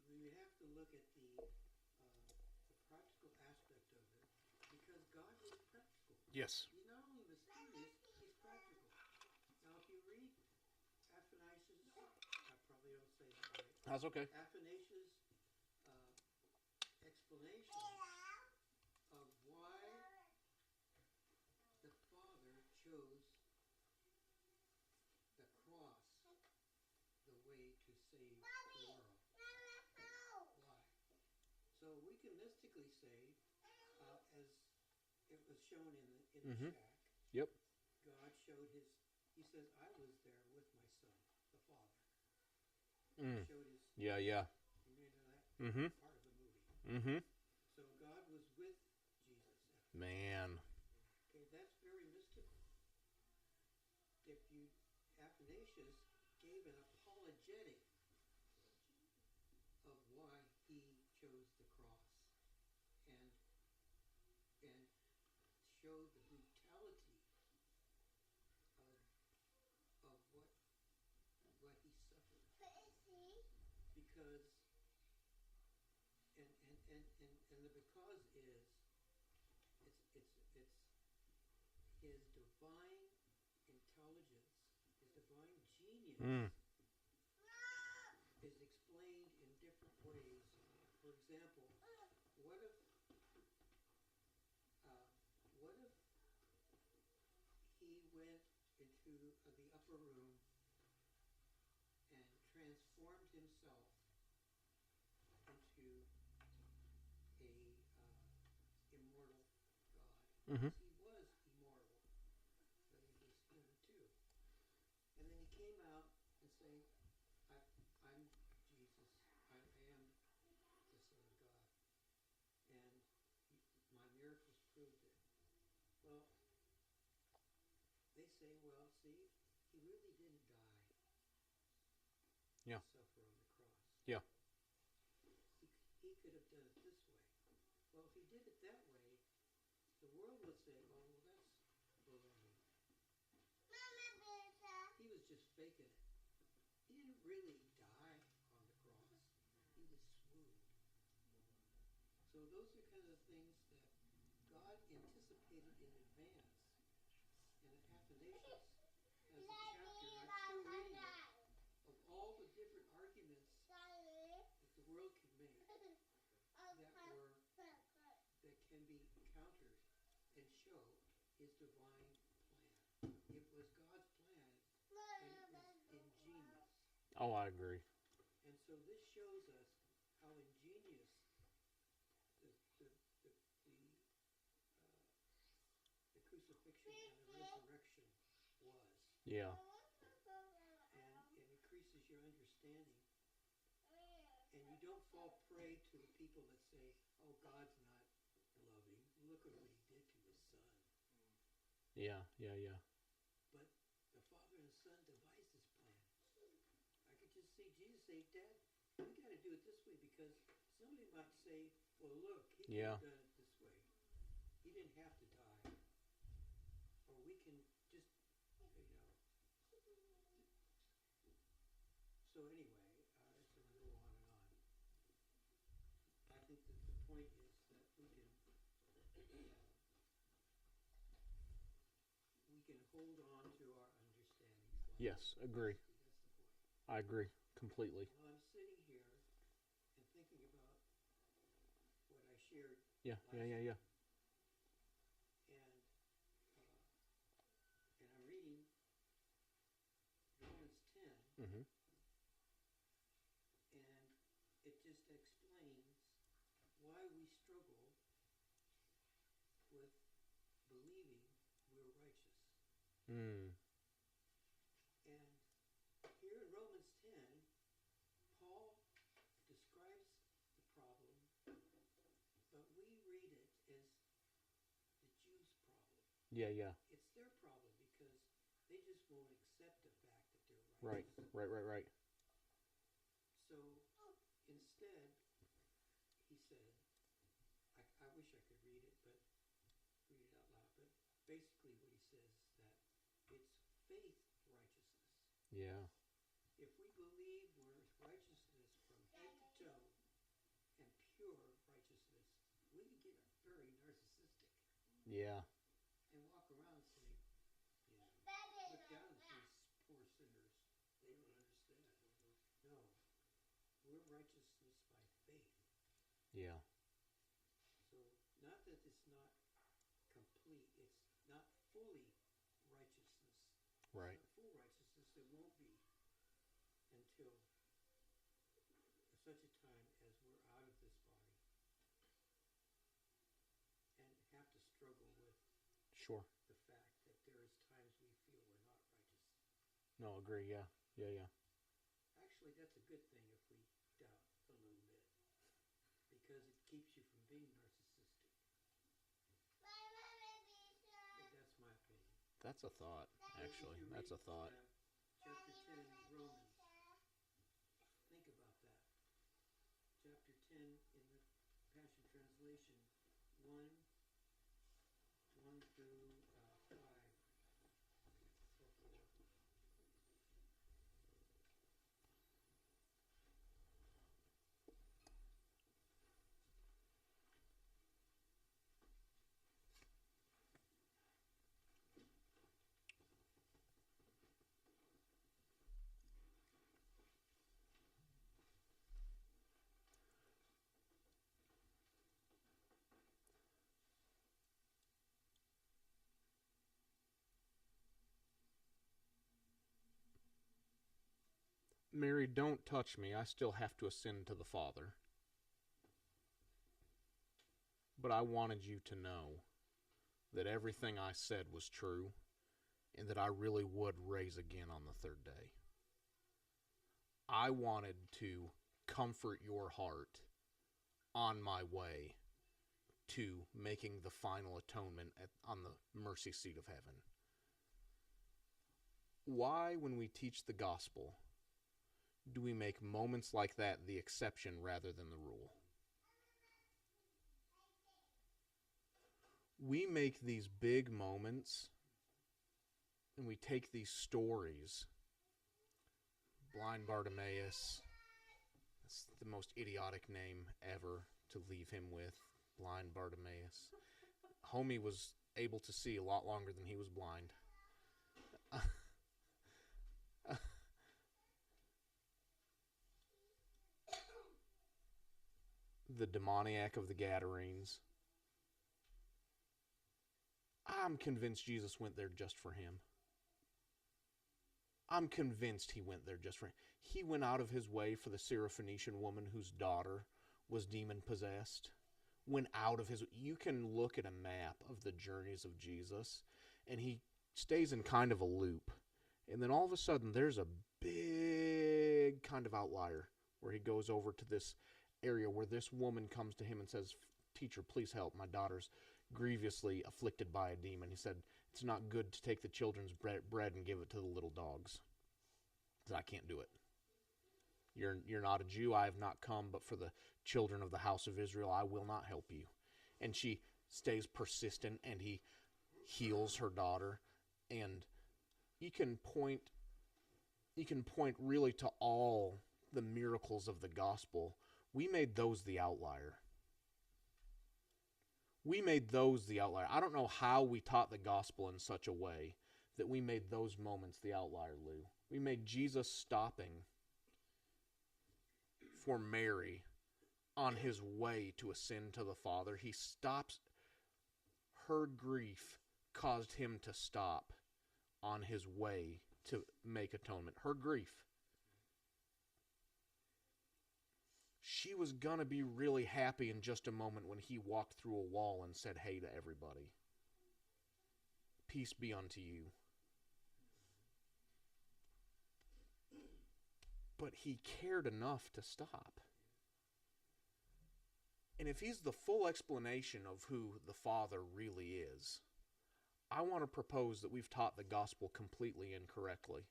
And we have to look at the practical aspect of it, because God is practical. Yes. He's not only mysterious, he's practical. Now, if you read Athanasius, I probably don't say that right. That's okay. Athanasius' explanation of why the Father chose the cross the way to save the world. Why? So we can mystically say, as it was shown in the shack, Yep. God showed he says, I was there with my son, the Father. Mm. Showed his, Yeah, yeah. you may know that Mm-hmm. part of the movie. Mm-hmm. So God was with Jesus. Man. Okay, that's very mystical. Athanasius gave an apologetic of why he chose the cross, and showed the brutality of what he suffered, because and the because is it's his divine intelligence, his divine genius is explained in different ways. For example, what if he went into the upper room and transformed himself into a immortal God? Mm-hmm. He was immortal, but he was human too. And then he came out and saying, I'm Jesus. I am the Son of God. And my miracles proved it. Well, they say, well, see, he really didn't die. Yeah. Suffer on the cross. Yeah. He could have done it this way. Well, if he did it that way, the world would say, oh, well, that's baloney. He was just faking it. He didn't really die on the cross. He was swooned. So those are kind of things that God anticipated in advance. And Athanasius has a chapter, and I'm still reading it, of all the different arguments that the world can make that can be countered and show his divine plan. It was God's plan, and it was ingenious. Oh, I agree. And so this shows us how ingenious the crucifixion and the resurrection was. Yeah. And it increases your understanding. And you don't fall prey to the people that say, oh, God's not loving. Look at what he did to his son. Yeah, yeah, yeah. But the Father and the Son devised this plan. I could just see Jesus say, Dad, we got to do it this way, because somebody might say, well, look, he could have done it this way. He didn't have to die. Or we can just, So anyway, point is that we can hold on to our understandings. Like Yes, agree. that's the point. I agree completely. Well, I'm sitting here and thinking about what I shared Yeah, last yeah, yeah, yeah. time. And I'm reading Romans 10, Mm-hmm. and it just explains why we struggle with believing we're righteous. Mm. And here in Romans 10, Paul describes the problem, but we read it as the Jews' problem. Yeah, yeah. It's their problem because they just won't accept the fact that they're Right, righteous. right. So instead, he said, I wish I could read it, but read it out loud. But basically, what he says is that it's faith righteousness. Yeah. If we believe we're righteousness from head to toe and pure righteousness, we can get very narcissistic Yeah. and walk around saying, look down at these poor sinners. They don't understand. No, we're righteousness by faith. Yeah. So not that it's not complete, it's not fully righteousness. Right. It's not full righteousness. It won't be until such a time as we're out of this body and have to struggle with Sure. the fact that there is times we feel we're not righteous. No, agree. Yeah. Yeah, yeah. Actually, that's a good thing if we doubt a little bit, because it keeps you from being narcissistic. But that's my opinion. That's a thought, actually. If you That's a read, thought. chapter 10 of Romans, think about that. Chapter 10 in the Passion Translation, 1 through 5 or 4. Mary, don't touch me. I still have to ascend to the Father. But I wanted you to know that everything I said was true and that I really would raise again on the third day. I wanted to comfort your heart on my way to making the final atonement on the mercy seat of heaven. Why, when we teach the gospel, do we make moments like that the exception rather than the rule? We make these big moments and we take these stories. Blind Bartimaeus, that's the most idiotic name ever to leave him with. Blind Bartimaeus. Homie was able to see a lot longer than he was blind. The demoniac of the Gadarenes. I'm convinced Jesus went there just for him. I'm convinced he went there just for him. He went out of his way for the Syrophoenician woman whose daughter was demon-possessed. Went out of his... You can look at a map of the journeys of Jesus, and he stays in kind of a loop. And then all of a sudden, there's a big kind of outlier where he goes over to this area where this woman comes to him and says, "Teacher, please help. My daughter's grievously afflicted by a demon." He said, "It's not good to take the children's bread and give it to the little dogs." He said, "I can't do it. You're not a Jew. I have not come, but for the children of the house of Israel, I will not help you." And she stays persistent, and he heals her daughter. And you can point really to all the miracles of the gospel. We made those the outlier. We made those the outlier. I don't know how we taught the gospel in such a way that we made those moments the outlier, Lou. We made Jesus stopping for Mary on his way to ascend to the Father. He stops. Her grief caused him to stop on his way to make atonement. Her grief. She was going to be really happy in just a moment when he walked through a wall and said, "Hey," to everybody. "Peace be unto you." But he cared enough to stop. And if he's the full explanation of who the Father really is, I want to propose that we've taught the gospel completely incorrectly.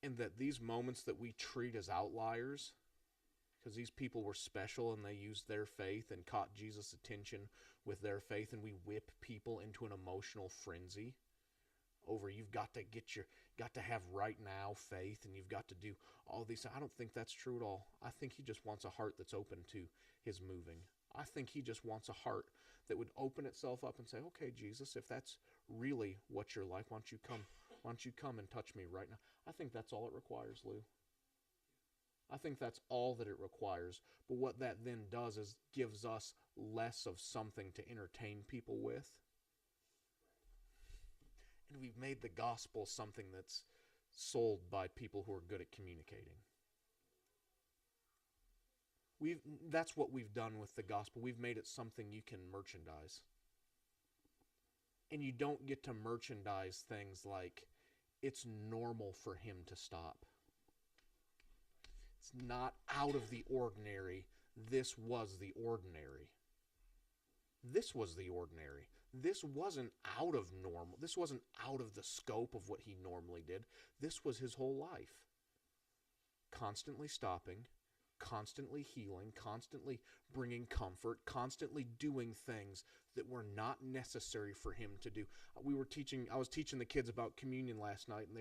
And that these moments that we treat as outliers, because these people were special and they used their faith and caught Jesus' attention with their faith, and we whip people into an emotional frenzy over you've got to have right now faith, and you've got to do all these. I don't think that's true at all. I think he just wants a heart that's open to his moving. I think he just wants a heart that would open itself up and say, "Okay, Jesus, if that's really what you're like, why don't you come and touch me right now?" I think that's all it requires, Lou. I think that's all that it requires. But what that then does is gives us less of something to entertain people with. And we've made the gospel something that's sold by people who are good at communicating. That's what we've done with the gospel. We've made it something you can merchandise. And you don't get to merchandise things like it's normal for him to stop. It's not out of the ordinary. This was the ordinary. This was the ordinary. This wasn't out of normal. This wasn't out of the scope of what he normally did. This was his whole life. Constantly stopping, constantly healing, constantly bringing comfort, constantly doing things that were not necessary for him to do. I was teaching the kids about communion last night, and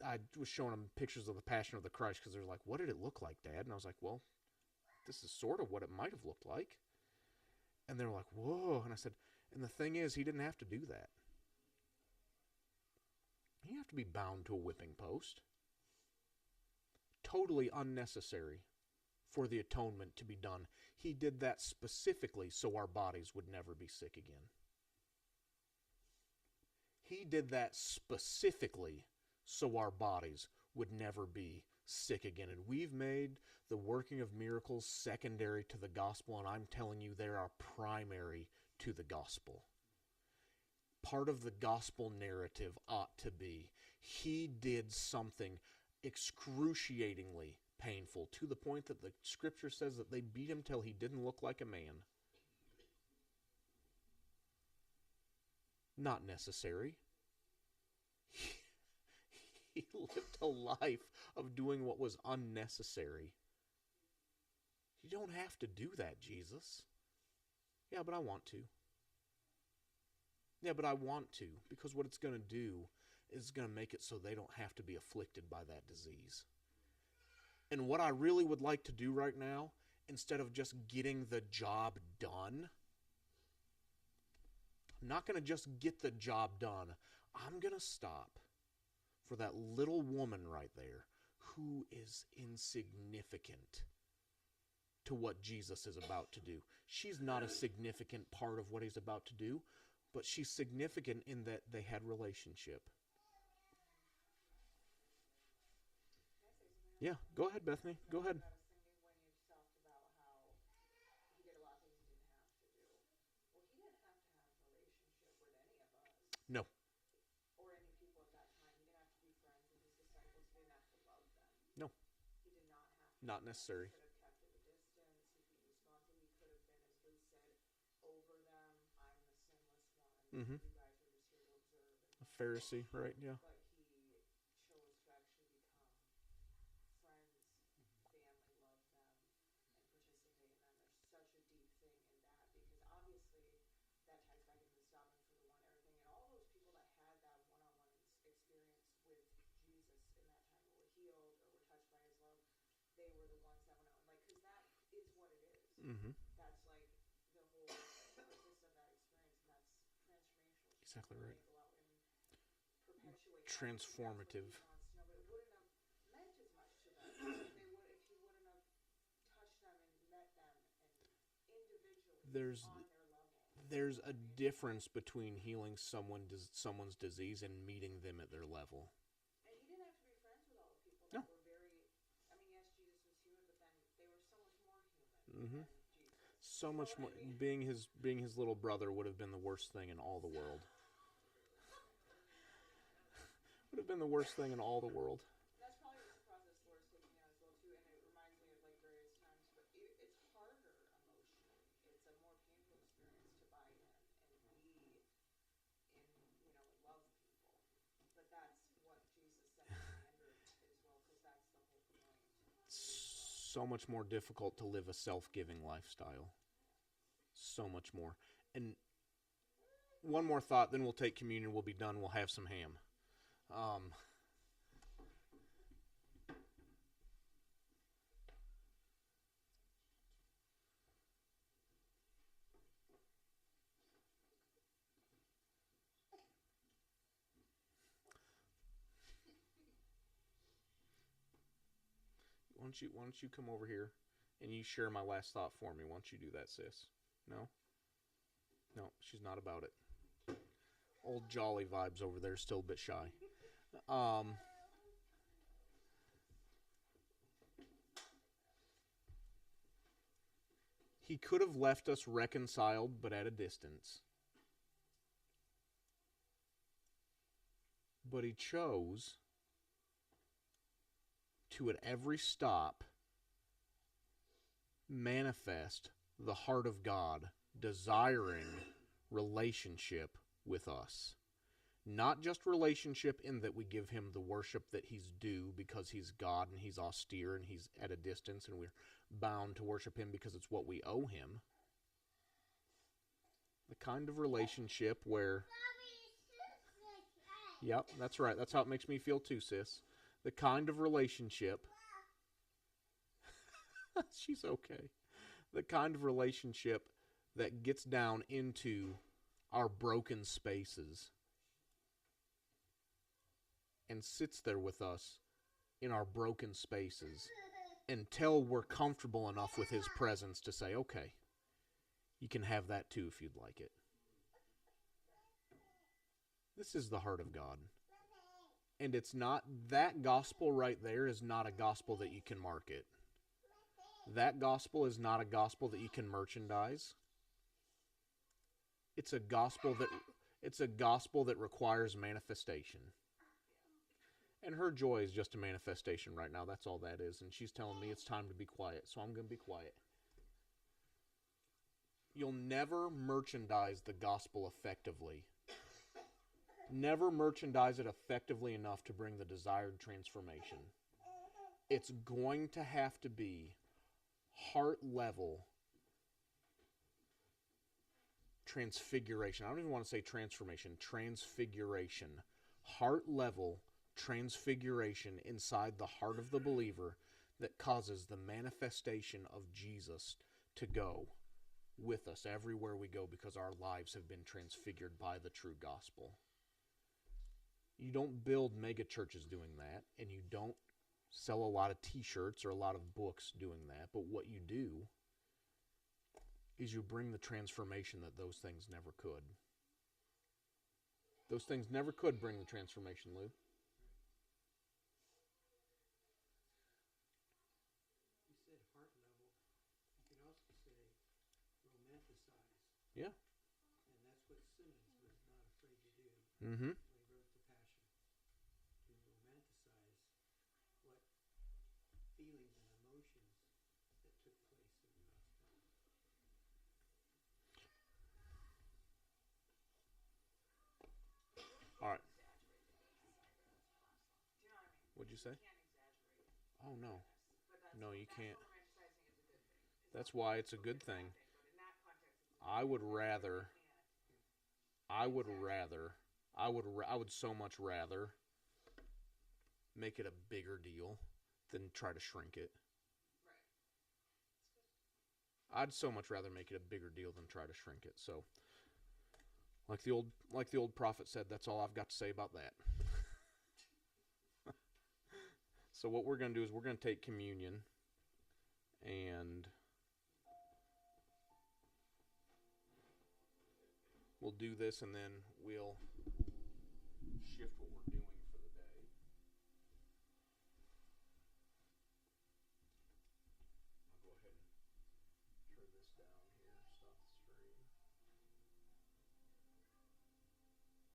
I was showing them pictures of the Passion of the Christ because they're like, "What did it look like, Dad?" And I was like, "Well, this is sort of what it might have looked like." And they were like, "Whoa." And I said, and the thing is, he didn't have to do that. He didn't have to be bound to a whipping post. Totally unnecessary for the atonement to be done. He did that specifically so our bodies would never be sick again. He did that specifically so our bodies would never be sick again. And we've made the working of miracles secondary to the gospel, and I'm telling you, they are primary to the gospel. Part of the gospel narrative ought to be he did something excruciatingly painful, to the point that the scripture says that they beat him till he didn't look like a man. Not necessary. He lived a life of doing what was unnecessary. You don't have to do that, Jesus. Yeah, but I want to. Yeah, but I want to, because what it's going to do is going to make it so they don't have to be afflicted by that disease. And what I really would like to do right now, instead of just getting the job done, I'm not going to just get the job done. I'm going to stop for that little woman right there who is insignificant to what Jesus is about to do. She's not a significant part of what he's about to do, but she's significant in that they had relationship. Yeah, go ahead, Bethany. Go ahead. I was thinking when you talked about how he did a lot of things he didn't have to do. Well, he didn't have to have a relationship with any of us. No. Or any people at that time. He didn't have to be friends with his disciples. He didn't have to love them. No. He did not have to. Not necessary. He could have kept at a distance. He could be responsible. He could have been, as Lou said, over them. I'm the sinless one. Mm-hmm. You guys are just here to observe. A Pharisee, right? Yeah. But he chose to actually become friends, family, love them, and participate in them. There's such a deep thing in that, because obviously that ties back into the stopping for the one, everything, and all those people that had that one-on-one experience with Jesus in that time, or were healed or were touched by his love, they were the ones that went out, like, because that is what it is. Mm-hmm. That's like exactly right. Go out and perpetuate that, Transformative. that's what he wants to know, but it wouldn't have meant as much to them if he wouldn't have touched them and met them and individually There's on their level. there's a difference between healing someone's disease and meeting them at their level. And he didn't have to be friends with all the people No. that were very. I mean, yes, Jesus was human, but then they were so much more human Mhm. than Jesus. So much more. Being his little brother would have been the worst thing in all the world. Would have been the worst thing in all the world. And that's probably just the process the Lord's taking me on as well too, and it reminds me of like various times. But it's harder emotionally. It's a more painful experience to buy in and be in, and love people. But that's what Jesus said at the end as well, because that's the whole point. So much more difficult to live a self-giving lifestyle. So much more. And one more thought, then we'll take communion. We'll be done. We'll have some ham. Why don't you come over here and you share my last thought for me? Why don't you do that, sis? No? No, she's not about it. Old Jolly vibes over there, still a bit shy. He could have left us reconciled, but at a distance. But he chose to, at every stop, manifest the heart of God, desiring relationship with us. Not just relationship in that we give him the worship that he's due because he's God and he's austere and he's at a distance and we're bound to worship him because it's what we owe him. The kind of relationship where... Yep, that's right. That's how it makes me feel too, sis. The kind of relationship... She's okay. The kind of relationship that gets down into our broken spaces and sits there with us in our broken spaces until we're comfortable enough with his presence to say, okay, you can have that too if you'd like it. This is the heart of God. And it's not, that gospel right there is not a gospel that you can market. That gospel is not a gospel that you can merchandise. It's a gospel that requires manifestation. And her joy is just a manifestation right now. That's all that is. And she's telling me it's time to be quiet, so I'm going to be quiet. You'll never merchandise the gospel effectively. Never merchandise it effectively enough to bring the desired transformation. It's going to have to be heart level transfiguration. I don't even want to say transformation. Transfiguration. Heart level transfiguration inside the heart of the believer that causes the manifestation of Jesus to go with us everywhere we go because our lives have been transfigured by the true gospel. You don't build mega churches doing that, and you don't sell a lot of t-shirts or a lot of books doing that, but what you do is you bring the transformation that those things never could. Those things never could bring the transformation, Lou. You said heart level. You can also say romanticize. Yeah. And that's what Simmons was not afraid to do Mm-hmm. when he wrote The Passion. To romanticize what feelings and emotions that took place in the gospel. All right. Do you know what I mean? What'd you say? You can't exaggerate. Oh, no. But that's No, you that's can't. what romanticizing is a good thing. That's why it's a good thing. But in that context, it's I would so much rather make it a bigger deal than try to shrink it. right. I'd so much rather make it a bigger deal than try to shrink it. So Like the old prophet said, that's all I've got to say about that. So what we're going to do is we're going to take communion, and we'll do this, and then we'll shift what we're doing